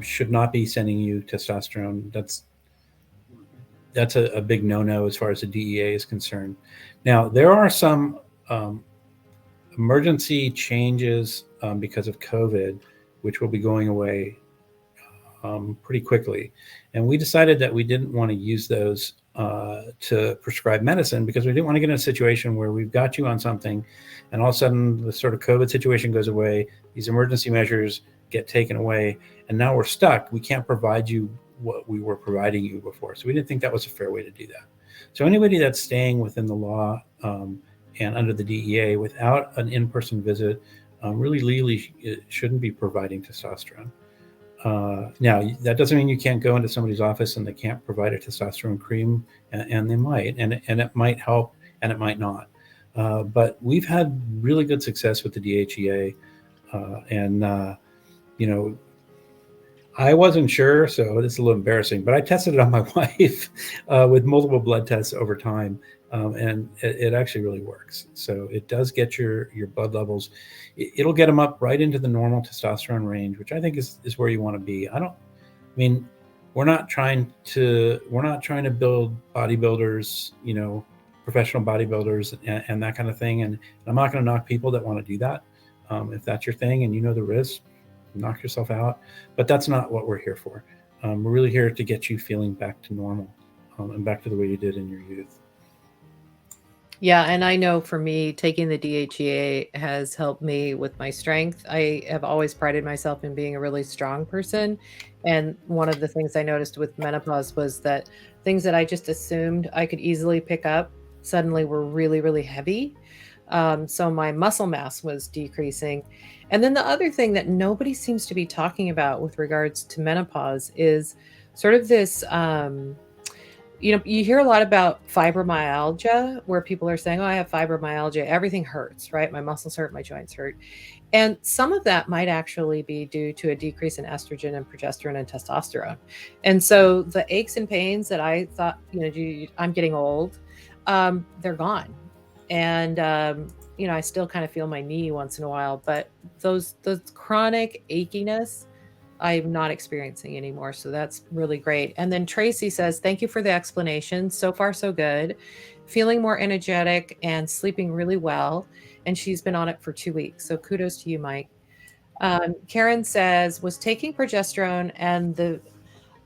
should not be sending you testosterone. That's a big no-no as far as the DEA is concerned. Now, there are some emergency changes because of COVID, which will be going away pretty quickly. And we decided that we didn't want to use those to prescribe medicine because we didn't want to get in a situation where we've got you on something and all of a sudden the sort of COVID situation goes away, these emergency measures get taken away, and now we're stuck. We can't provide you what we were providing you before. So we didn't think that was a fair way to do that. So anybody that's staying within the law and under the DEA without an in-person visit really legally shouldn't be providing testosterone. Now, that doesn't mean you can't go into somebody's office and they can't provide a testosterone cream, and they might, and it might help, and it might not. But we've had really good success with the DHEA, and I wasn't sure, so this is a little embarrassing, but I tested it on my wife with multiple blood tests over time, and it actually really works. So it does get your blood levels. It'll get them up right into the normal testosterone range, which I think is where you want to be. We're not trying to build bodybuilders, professional bodybuilders and that kind of thing. And I'm not going to knock people that want to do that. If that's your thing and you know the risk, knock yourself out. But that's not what we're here for. We're really here to get you feeling back to normal and back to the way you did in your youth. Yeah, and I know for me, taking the DHEA has helped me with my strength. I have always prided myself in being a really strong person. And one of the things I noticed with menopause was that things that I just assumed I could easily pick up suddenly were really, really heavy. So my muscle mass was decreasing. And then the other thing that nobody seems to be talking about with regards to menopause is sort of this, you hear a lot about fibromyalgia, where people are saying, oh, I have fibromyalgia. Everything hurts, right? My muscles hurt, my joints hurt. And some of that might actually be due to a decrease in estrogen and progesterone and testosterone. And so the aches and pains that I thought, I'm getting old, they're gone. And, I still kind of feel my knee once in a while, but those chronic achiness, I'm not experiencing anymore. So that's really great. And then Tracy says, thank you for the explanation. So far, so good. Feeling more energetic and sleeping really well. And she's been on it for 2 weeks. So kudos to you, Mike. Karen says, was taking progesterone and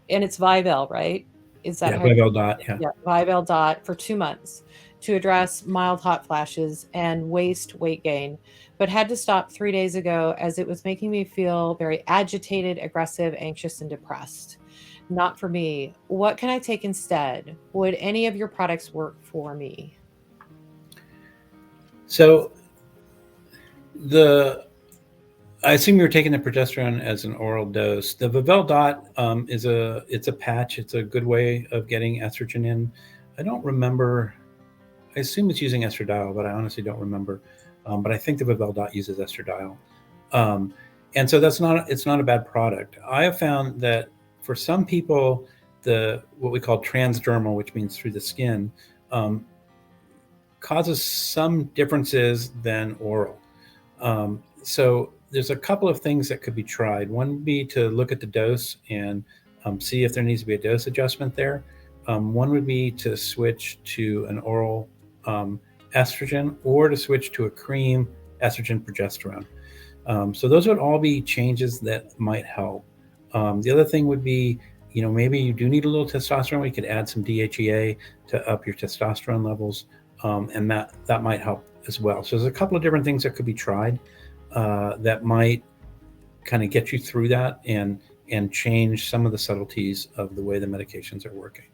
it's Vivel, right? Is that Vivel dot? Yeah, Vivel dot for 2 months to address mild hot flashes and weight gain, but had to stop 3 days ago as it was making me feel very agitated, aggressive, anxious, and depressed. Not for me. What can I take instead? Would any of your products work for me? So I assume you're taking the progesterone as an oral dose. The Vivel dot it's a patch. It's a good way of getting estrogen in. I don't remember. I assume it's using estradiol, but I honestly don't remember. But I think the Vivel dot uses estradiol, and so it's not a bad product. I have found that for some people, what we call transdermal, which means through the skin, causes some differences than oral. So there's a couple of things that could be tried. One would be to look at the dose and see if there needs to be a dose adjustment there. One would be to switch to an oral estrogen, or to switch to a cream estrogen progesterone. So those would all be changes that might help. The other thing would be, maybe you do need a little testosterone. We could add some DHEA to up your testosterone levels, and that might help as well. So there's a couple of different things that could be tried that might kind of get you through that and change some of the subtleties of the way the medications are working.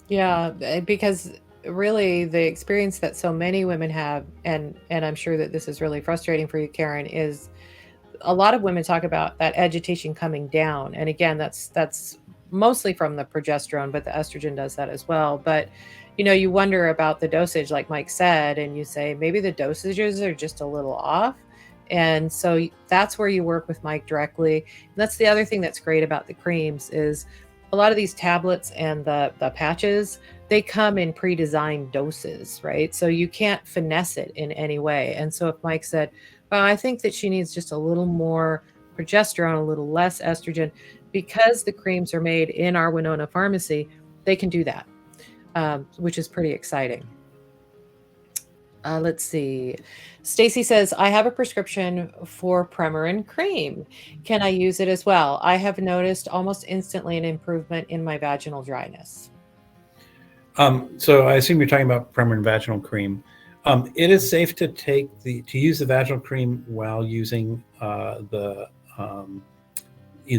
Yeah, because really the experience that so many women have, and I'm sure that this is really frustrating for you, Karen, is a lot of women talk about that agitation coming down. And again, that's mostly from the progesterone, but the estrogen does that as well. But, you wonder about the dosage, like Mike said, and you say, maybe the dosages are just a little off. And so that's where you work with Mike directly. And that's the other thing that's great about the creams is a lot of these tablets and the patches, they come in pre-designed doses, right? So you can't finesse it in any way. And so if Mike said, well, I think that she needs just a little more progesterone, a little less estrogen, because the creams are made in our Winona pharmacy, they can do that, which is pretty exciting. Let's see. Stacy says, I have a prescription for Premarin cream. Can I use it as well? I have noticed almost instantly an improvement in my vaginal dryness. So I assume you're talking about Premarin vaginal cream. It is safe to use the vaginal cream while using either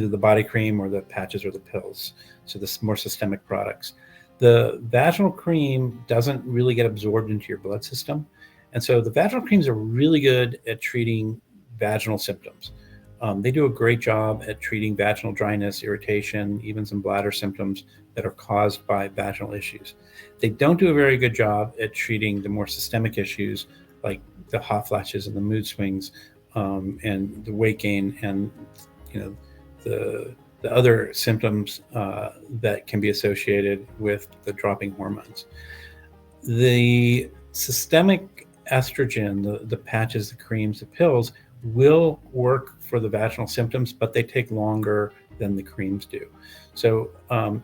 the body cream or the patches or the pills. So the more systemic products. The vaginal cream doesn't really get absorbed into your blood system. And so the vaginal creams are really good at treating vaginal symptoms. They do a great job at treating vaginal dryness, irritation, even some bladder symptoms that are caused by vaginal issues. They don't do a very good job at treating the more systemic issues like the hot flashes and the mood swings, and the weight gain, and the other symptoms that can be associated with the dropping hormones. The systemic estrogen, the patches, the creams, the pills, will work for the vaginal symptoms, but they take longer than the creams do. So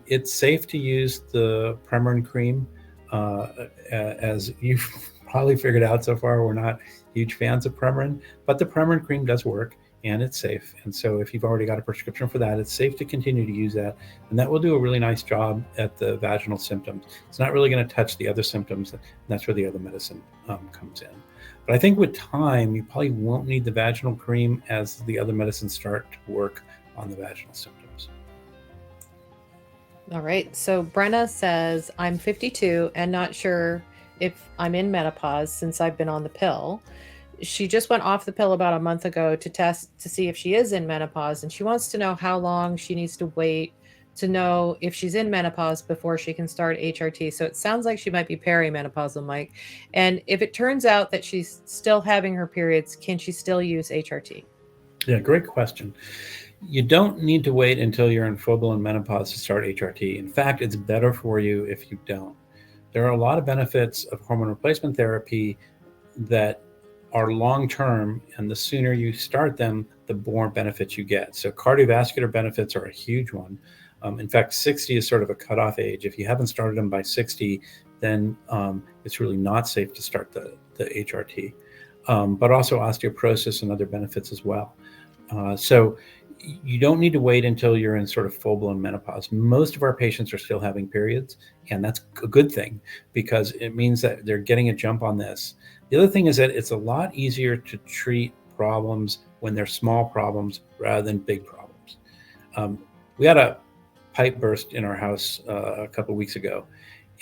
it's safe to use the Premarin cream. As you've probably figured out so far, we're not huge fans of Premarin, but the Premarin cream does work and it's safe. And so if you've already got a prescription for that, it's safe to continue to use that. And that will do a really nice job at the vaginal symptoms. It's not really going to touch the other symptoms. And that's where the other medicine comes in. But I think with time, you probably won't need the vaginal cream as the other medicines start to work on the vaginal symptoms. All right. So Brenna says, I'm 52 and not sure if I'm in menopause since I've been on the pill. She just went off the pill about a month ago to test to see if she is in menopause. And she wants to know how long she needs to wait to know if she's in menopause before she can start HRT. So it sounds like she might be perimenopausal, Mike. And if it turns out that she's still having her periods, can she still use HRT? Yeah, great question. You don't need to wait until you're in full-blown menopause to start HRT. In fact, it's better for you if you don't. There are a lot of benefits of hormone replacement therapy that are long-term, and the sooner you start them, the more benefits you get. So cardiovascular benefits are a huge one. In fact, 60 is sort of a cutoff age. If you haven't started them by 60, then it's really not safe to start the HRT. But also osteoporosis and other benefits as well. So you don't need to wait until you're in sort of full-blown menopause. Most of our patients are still having periods, and that's a good thing because it means that they're getting a jump on this. The other thing is that it's a lot easier to treat problems when they're small problems rather than big problems. We had a pipe burst in our house a couple of weeks ago.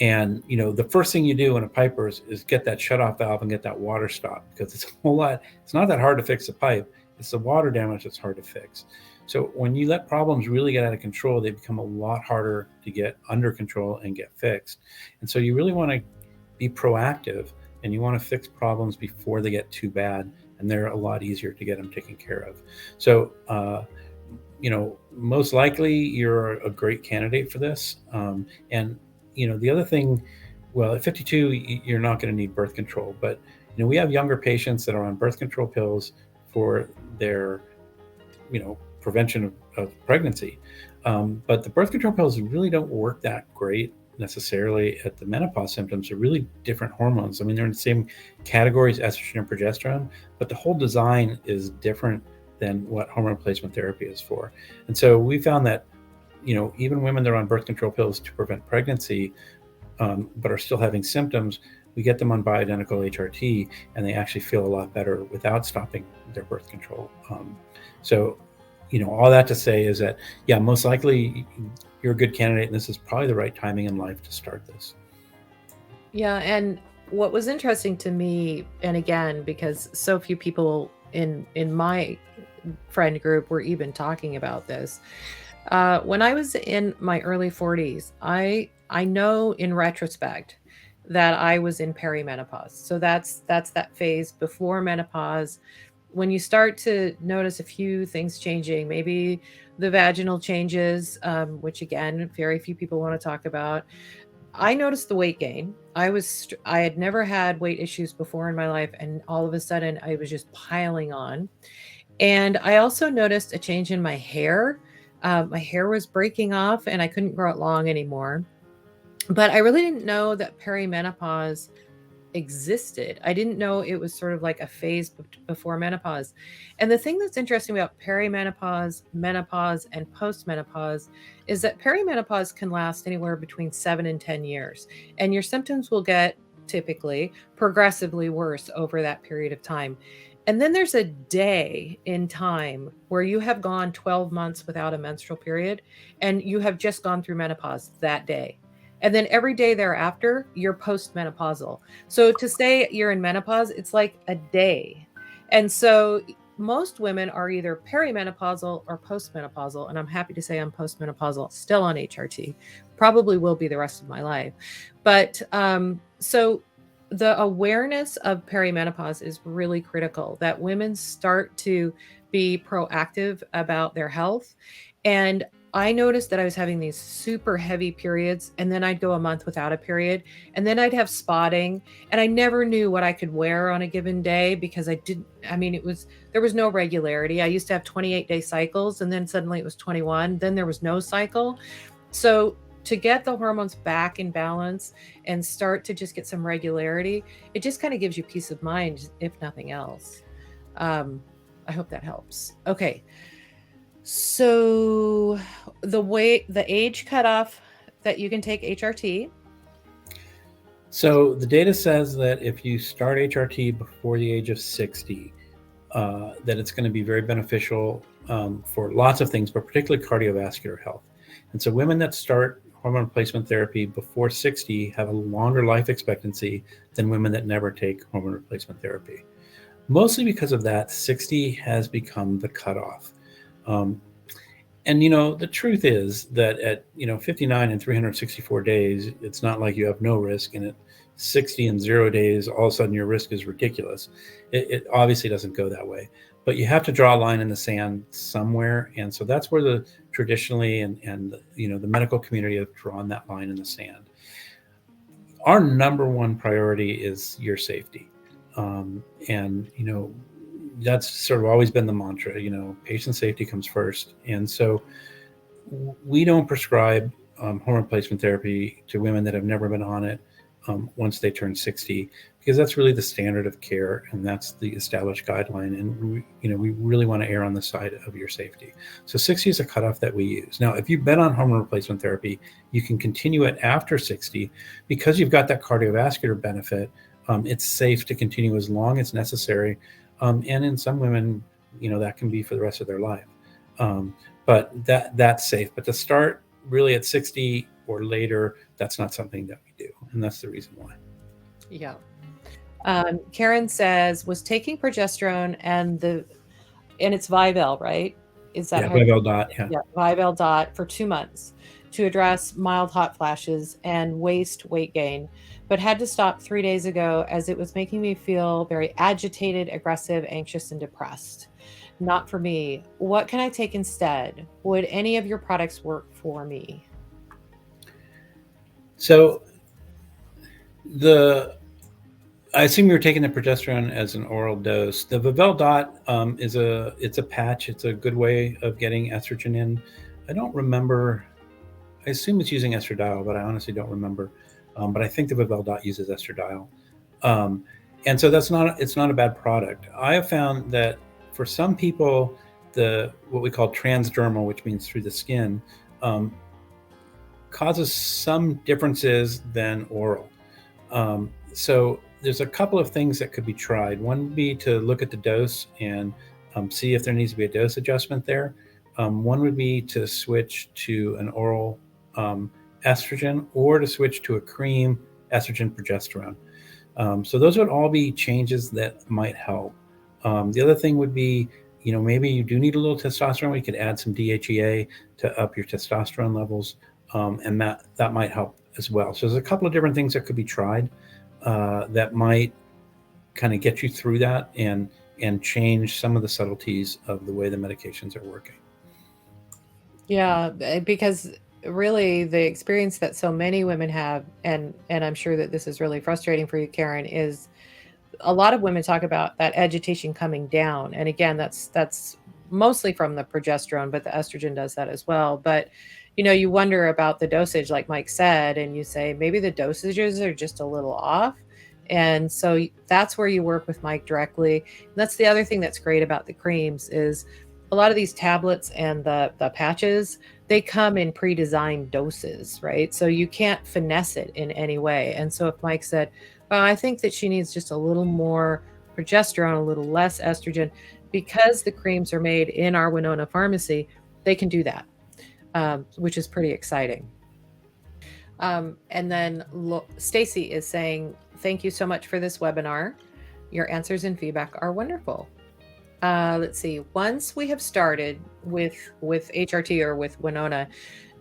And, the first thing you do when a pipe burst is get that shutoff valve and get that water stopped because it's not that hard to fix the pipe. It's the water damage that's hard to fix. So when you let problems really get out of control, they become a lot harder to get under control and get fixed. And so you really want to be proactive and you want to fix problems before they get too bad. And they're a lot easier to get them taken care of. So, most likely you're a great candidate for this. And the other thing, well, at 52, you're not going to need birth control. But, we have younger patients that are on birth control pills for their, prevention of pregnancy. But the birth control pills really don't work that great necessarily at the menopause symptoms. They're really different hormones. I mean, they're in the same categories, estrogen and progesterone, but the whole design is different than what hormone replacement therapy is for. And so we found that, even women that are on birth control pills to prevent pregnancy, but are still having symptoms, we get them on bioidentical HRT and they actually feel a lot better without stopping their birth control. So, all that to say is that, yeah, most likely you're a good candidate and this is probably the right timing in life to start this. Yeah. And what was interesting to me, and again, because so few people in my friend group were even talking about this, when I was in my early 40s, I know in retrospect that I was in perimenopause. So that's that phase before menopause, when you start to notice a few things changing, maybe the vaginal changes, which again, very few people want to talk about. I noticed the weight gain. I had never had weight issues before in my life, and all of a sudden I was just piling on. And I also noticed a change in my hair. My hair was breaking off and I couldn't grow it long anymore. But I really didn't know that perimenopause existed. I didn't know it was sort of like a phase before menopause. And the thing that's interesting about perimenopause, menopause, and postmenopause is that perimenopause can last anywhere between 7 and 10 years. And your symptoms will get typically progressively worse over that period of time. And then there's a day in time where you have gone 12 months without a menstrual period and you have just gone through menopause that day. And then every day thereafter, you're postmenopausal. So to say you're in menopause, it's like a day. And so most women are either perimenopausal or postmenopausal. And I'm happy to say I'm postmenopausal, still on HRT, probably will be the rest of my life. But so the awareness of perimenopause is really critical, that women start to be proactive about their health. And I noticed that I was having these super heavy periods, and then I'd go a month without a period, and then I'd have spotting, and I never knew what I could wear on a given day because there was no regularity. I used to have 28-day cycles, and then suddenly it was 21, then there was no cycle. So to get the hormones back in balance and start to just get some regularity, it just kind of gives you peace of mind, if nothing else. I hope that helps. Okay. So the age cutoff that you can take HRT. So the data says that if you start HRT before the age of 60, that it's going to be very beneficial for lots of things, but particularly cardiovascular health. And so women that start hormone replacement therapy before 60 have a longer life expectancy than women that never take hormone replacement therapy. Mostly because of that, 60 has become the cutoff. And the truth is that at 59 and 364 days, it's not like you have no risk, and at 60 and 0 days, all of a sudden your risk is ridiculous. It obviously doesn't go that way, but you have to draw a line in the sand somewhere, and so that's where the traditionally and the medical community have drawn that line in the sand. Our number one priority is your safety, and that's sort of always been the mantra, patient safety comes first. And so we don't prescribe hormone replacement therapy to women that have never been on it once they turn 60, because that's really the standard of care, and that's the established guideline. And we really want to err on the side of your safety. So 60 is a cutoff that we use. Now, if you've been on hormone replacement therapy, you can continue it after 60 because you've got that cardiovascular benefit. It's safe to continue as long as necessary. And in some women, that can be for the rest of their life. But that's safe. But to start really at 60 or later, that's not something that we do. And that's the reason why. Yeah. Karen says, was taking progesterone and it's Vivel, right? Is that Vivel dot? Yeah. Yeah, Vivel dot for 2 months to address mild hot flashes and weight gain, but had to stop 3 days ago as it was making me feel very agitated, aggressive, anxious, and depressed. Not for me. What can I take instead? Would any of your products work for me? So I assume you're taking the progesterone as an oral dose. The Vivel dot it's a patch. It's a good way of getting estrogen in. I don't remember. I assume it's using estradiol, but I honestly don't remember. But I think the Vivel dot uses estradiol. And so it's not a bad product. I have found that for some people, what we call transdermal, which means through the skin, causes some differences than oral. So there's a couple of things that could be tried. One would be to look at the dose and see if there needs to be a dose adjustment there. One would be to switch to an oral estrogen, or to switch to a cream estrogen progesterone. So those would all be changes that might help. The other thing would be, maybe you do need a little testosterone. We could add some DHEA to up your testosterone levels, and that might help as well. So there's a couple of different things that could be tried that might kind of get you through that and change some of the subtleties of the way the medications are working. Yeah, because really the experience that so many women have, and I'm sure that this is really frustrating for you, Karen, is a lot of women talk about that agitation coming down. And again, that's mostly from the progesterone, but the estrogen does that as well. But you wonder about the dosage, like Mike said, and you say maybe the dosages are just a little off. And so that's where you work with Mike directly. And that's the other thing that's great about the creams is a lot of these tablets and the patches, they come in pre-designed doses, right? So you can't finesse it in any way. And so if Mike said, well, I think that she needs just a little more progesterone, a little less estrogen, because the creams are made in our Winona pharmacy, they can do that, which is pretty exciting. And then Stacy is saying, thank you so much for this webinar. Your answers and feedback are wonderful. Let's see. Once we have started with HRT or with Winona,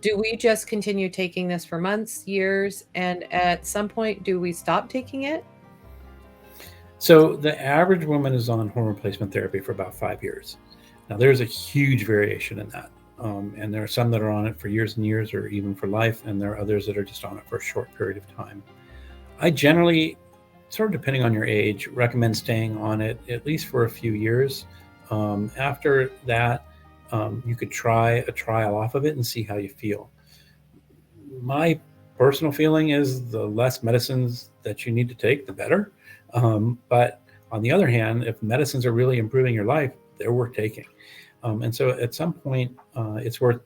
do we just continue taking this for months, years, and at some point do we stop taking it? So the average woman is on hormone replacement therapy for about 5 years. Now there's a huge variation in that. And there are some that are on it for years and years or even for life, and there are others that are just on it for a short period of time. I generally, sort of depending on your age, recommend staying on it at least for a few years. After that, you could try a trial off of it and see how you feel. My personal feeling is the less medicines that you need to take, the better. But on the other hand, if medicines are really improving your life, they're worth taking. And so at some point, it's worth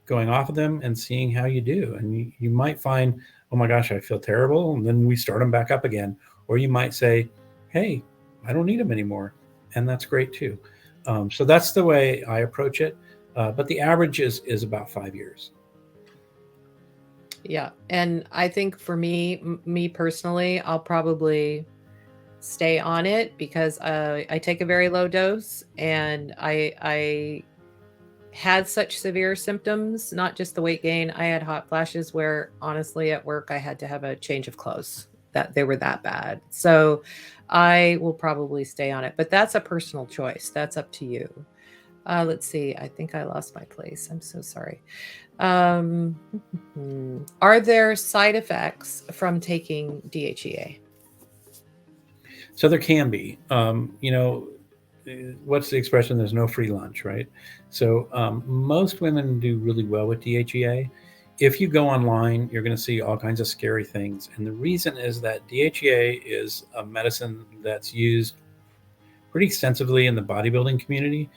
going off of them and seeing how you do. And you might find, oh my gosh, I feel terrible. And then we start them back up again. Or you might say, hey, I don't need them anymore. And that's great too. So that's the way I approach it. But the average is about 5 years. Yeah. And I think for me personally, I'll probably stay on it because I take a very low dose, and I had such severe symptoms, not just the weight gain. I had hot flashes where honestly at work I had to have a change of clothes, that they were that bad. So I will probably stay on it, but that's a personal choice. That's up to you. Let's see. I think I lost my place. I'm so sorry. Are there side effects from taking DHEA? So there can be. What's the expression? There's no free lunch, right? So most women do really well with DHEA. If you go online, you're going to see all kinds of scary things. And the reason is that DHEA is a medicine that's used pretty extensively in the bodybuilding community,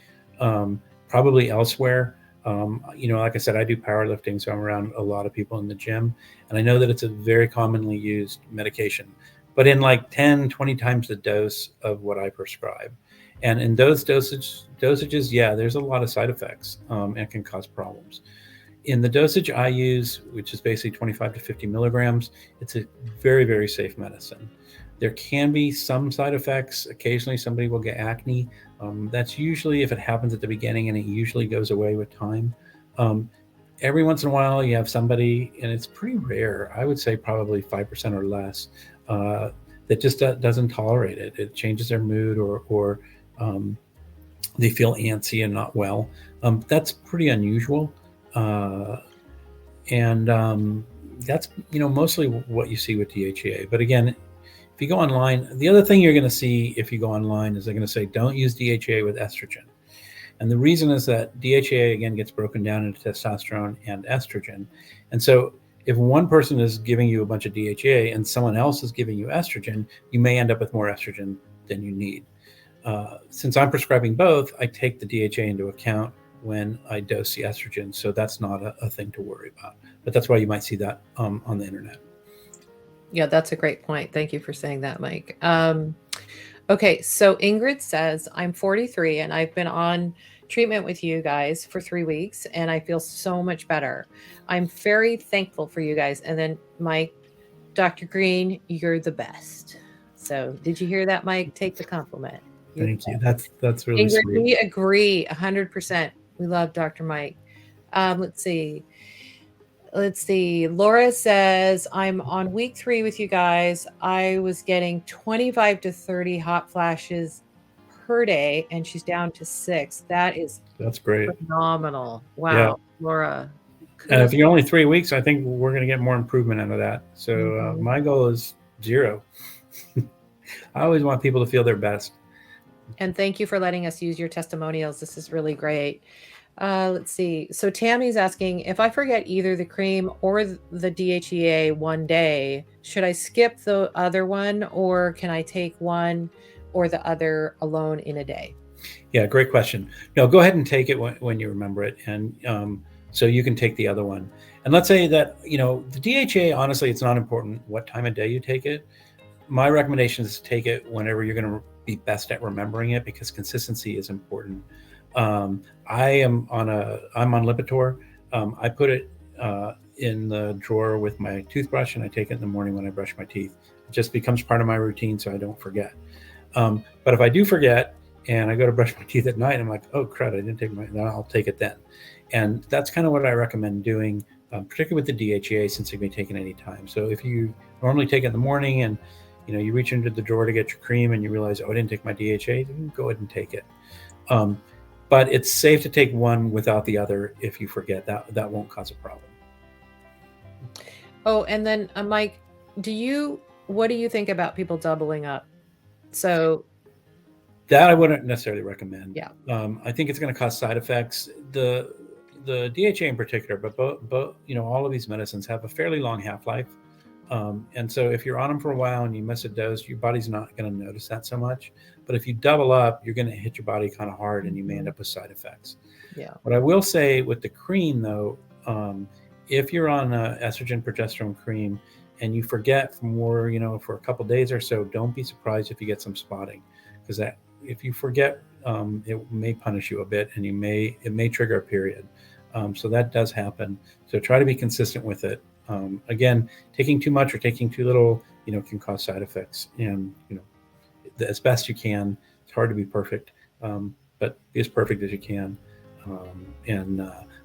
probably elsewhere. Like I said, I do powerlifting, so I'm around a lot of people in the gym. And I know that it's a very commonly used medication, but in like 10, 20 times the dose of what I prescribe. And in those dosages, yeah, there's a lot of side effects and can cause problems. In the dosage I use, which is basically 25 to 50 milligrams, it's a very, very safe medicine. There can be some side effects. Occasionally somebody will get acne. That's usually if it happens at the beginning, and it usually goes away with time. Every once in a while you have somebody, and it's pretty rare, I would say probably 5% or less, that just doesn't tolerate it. It changes their mood or they feel antsy and not well. That's pretty unusual. That's mostly what you see with DHEA. But again, if you go online, the other thing you're going to see if you go online is they're going to say don't use DHEA with estrogen. And the reason is that DHEA again gets broken down into testosterone and estrogen. And so if one person is giving you a bunch of DHEA and someone else is giving you estrogen, you may end up with more estrogen than you need. Since I'm prescribing both, I take the DHEA into account when I dose the estrogen. So that's not a thing to worry about. But that's why you might see that on the internet. Yeah, that's a great point. Thank you for saying that, Mike. Okay, so Ingrid says, I'm 43 and I've been on treatment with you guys for 3 weeks and I feel so much better. I'm very thankful for you guys. And then Mike, Dr. Green, you're the best. So did you hear that, Mike? Take the compliment. Thank you. That's really Ingrid, sweet. we agree 100%. We love Dr. Mike. Let's see. Laura says, I'm on week 3 with you guys. I was getting 25 to 30 hot flashes per day, and she's down to 6. That's great. Phenomenal. Wow, yeah. Laura. And if you're only 3 weeks, I think we're going to get more improvement out of that. So my goal is 0. I always want people to feel their best. And thank you for letting us use your testimonials. This is really great. Let's see. So Tammy's asking, if I forget either the cream or the DHEA one day, should I skip the other one, or can I take one or the other alone in a day? Yeah, great question. No, go ahead and take it when you remember it. And so you can take the other one. And let's say that, the DHEA, honestly, it's not important what time of day you take it. My recommendation is to take it whenever you're going to be best at remembering it, because consistency is important. I'm on Lipitor. I put it in the drawer with my toothbrush, and I take it in the morning when I brush my teeth. It just becomes part of my routine, so I don't forget. But if I do forget and I go to brush my teeth at night, I'm like, oh crud, I didn't take then I'll take it then. And that's kind of what I recommend doing, particularly with the DHEA, since it can be taken anytime. So if you normally take it in the morning and you reach into the drawer to get your cream and you realize, oh, I didn't take my DHEA, then go ahead and take it. But it's safe to take one without the other if you forget. That won't cause a problem. Oh, and then Mike, what do you think about people doubling up? So that I wouldn't necessarily recommend. Yeah. I think it's going to cause side effects. The DHEA in particular, but all of these medicines have a fairly long half-life. And so if you're on them for a while and you miss a dose, your body's not going to notice that so much. But if you double up, you're going to hit your body kind of hard and you may end up with side effects. Yeah. What I will say with the cream, though, if you're on estrogen progesterone cream and you forget for a couple of days or so, don't be surprised if you get some spotting, because if you forget, it may punish you a bit, and it may trigger a period. So that does happen. So try to be consistent with it. Again, taking too much or taking too little, can cause side effects. And as best you can. It's hard to be perfect, but be as perfect as you can.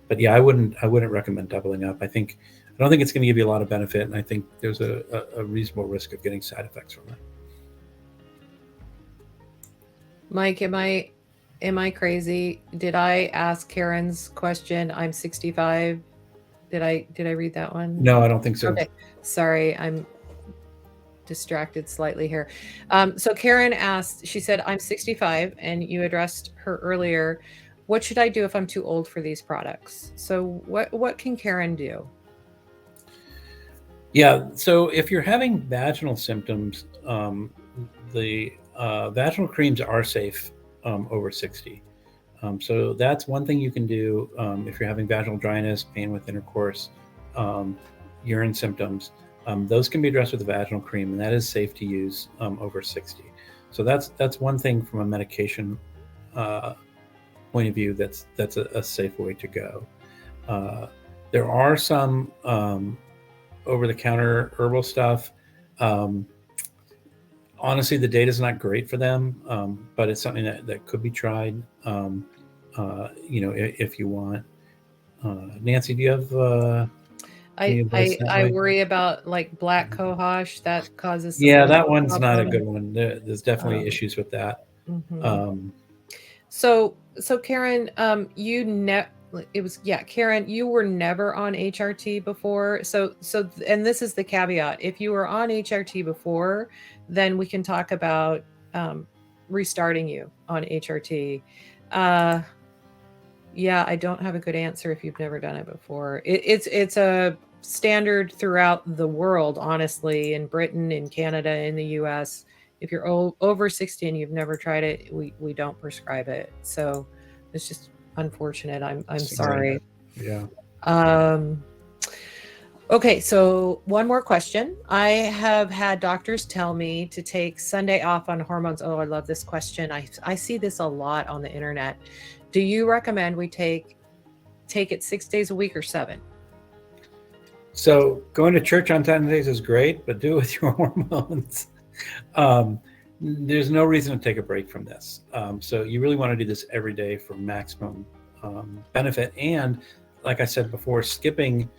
But yeah, I wouldn't recommend doubling up. I don't think it's going to give you a lot of benefit, and I think there's a reasonable risk of getting side effects from it. Mike, am I crazy? Did I ask Karen's question? I'm 65. Did I read that one? No, I don't think so. Okay. Sorry, I'm distracted slightly here. So Karen asked, she said, I'm 65, and you addressed her earlier. What should I do if I'm too old for these products? So what can Karen do? Yeah, so if you're having vaginal symptoms, the vaginal creams are safe over 60. So that's one thing you can do if you're having vaginal dryness, pain with intercourse, urine symptoms. Those can be addressed with a vaginal cream, and that is safe to use over 60. So that's one thing from a medication point of view. That's a safe way to go. There are some over-the-counter herbal stuff. Honestly, the data is not great for them, but it's something that could be tried. If you want. Nancy, do you have? I worry about like black cohosh that causes. Yeah, that one's not a good one. There's definitely issues with that. Mm-hmm. So Karen, Karen, you were never on HRT before. So, and this is the caveat. If you were on HRT before, then we can talk about restarting you on HRT. Yeah, I don't have a good answer if you've never done it before. It's a standard throughout the world, honestly, in Britain, in Canada, in the US. If you're over 60 and you've never tried it, we don't prescribe it. So it's just unfortunate. I'm sorry. Yeah. Okay, so one more question. I have had doctors tell me to take Sunday off on hormones. Oh, I love this question. I see this a lot on the internet. Do you recommend we take it 6 days a week or 7? So going to church on Sundays is great, but do it with your hormones. There's no reason to take a break from this. So you really want to do this every day for maximum benefit. And like I said before, skipping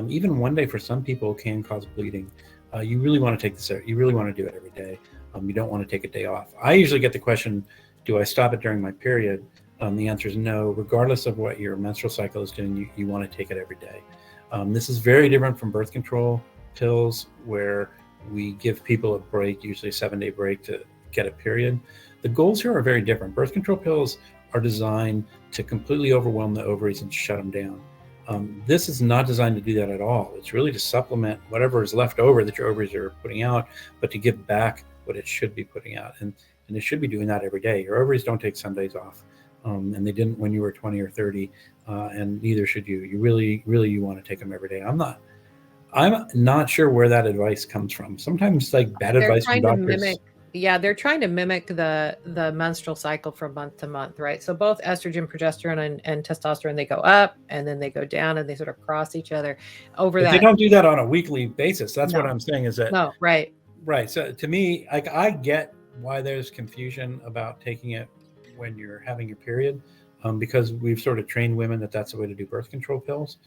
even one day for some people can cause bleeding. You really want to take this. You really want to do it every day. You don't want to take a day off. I usually get the question, do I stop it during my period? The answer is no. Regardless of what your menstrual cycle is doing, you want to take it every day. This is very different from birth control pills, where we give people a break, usually a 7-day break to get a period. The goals here are very different. Birth control pills are designed to completely overwhelm the ovaries and shut them down. This is not designed to do that at all. It's really to supplement whatever is left over that your ovaries are putting out, but to give back what it should be putting out. And it should be doing that every day. Your ovaries don't take Sundays off. And they didn't when you were 20 or 30, and neither should you. You really, you want to take them every day. I'm not sure where that advice comes from. Sometimes like bad advice from doctors. Yeah, they're trying to mimic the menstrual cycle from month to month, right? So both estrogen, progesterone, and testosterone, they go up and then they go down and they sort of cross each other over But they that. don't do that on a weekly basis. That's what No, I'm saying is that, no, right. right. So to me, like, I get why there's confusion about taking it when you're having your period, because we've sort of trained women that that's the way to do birth control pills.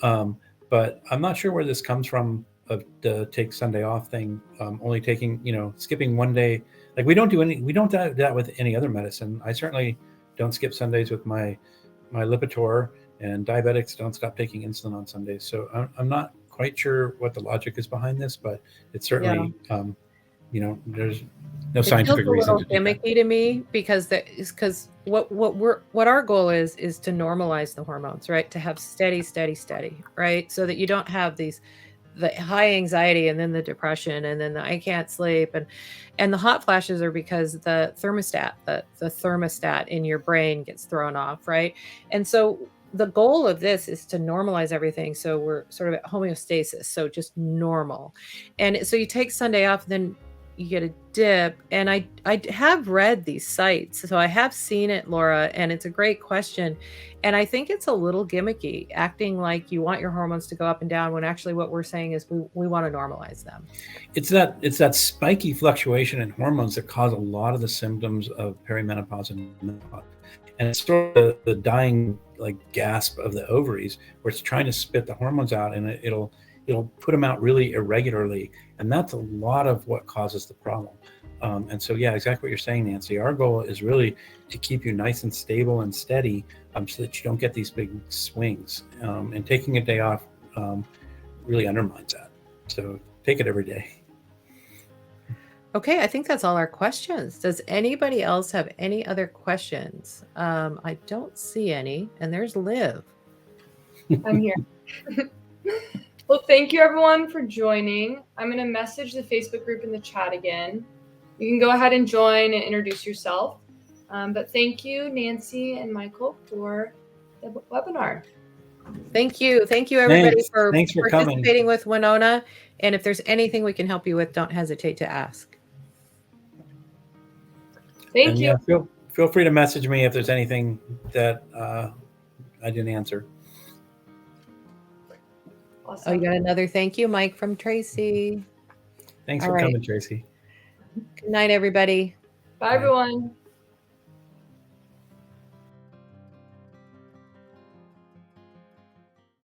But I'm not sure where this comes from of the take Sunday off thing, only taking, skipping one day. Like we don't do that with any other medicine. I certainly don't skip Sundays with my Lipitor, and diabetics don't stop taking insulin on Sundays. So I'm not quite sure what the logic is behind this, but it's certainly, there's no It feels scientific a reason little to do that. gimmicky to me because what our goal is to normalize the hormones, right? To have steady, right? So that you don't have the high anxiety and then the depression and then the I can't sleep and the hot flashes are because the thermostat in your brain gets thrown off, right? And so the goal of this is to normalize everything so we're sort of at homeostasis, so just normal. And so you take Sunday off, then you get a dip. And I have read these sites, so I have seen it, Laura, and it's a great question. And I think it's a little gimmicky, acting like you want your hormones to go up and down when actually what we're saying is we want to normalize them. It's that spiky fluctuation in hormones that cause a lot of the symptoms of perimenopause and menopause. And it's sort of the dying like gasp of the ovaries, where it's trying to spit the hormones out, and it'll put them out really irregularly, and that's a lot of what causes the problem. And so, yeah, exactly what you're saying, Nancy. Our goal is really to keep you nice and stable and steady, so that you don't get these big swings. And taking a day off really undermines that. So take it every day. Okay, I think that's all our questions. Does anybody else have any other questions? I don't see any. And there's Liv. I'm here. Well, thank you everyone for joining. I'm going to message the Facebook group in the chat again. You can go ahead and join and introduce yourself. But thank you, Nancy and Michael, for the webinar. Thank you. Thank you, everybody, Thanks for participating coming. with Winona. And if there's anything we can help you with, don't hesitate to ask. Thank you. Yeah, feel free to message me if there's anything that I didn't answer. Awesome. Oh, you got another thank you, Mike, from Tracy. Thanks for coming, Tracy. Good night, everybody. Bye, everyone.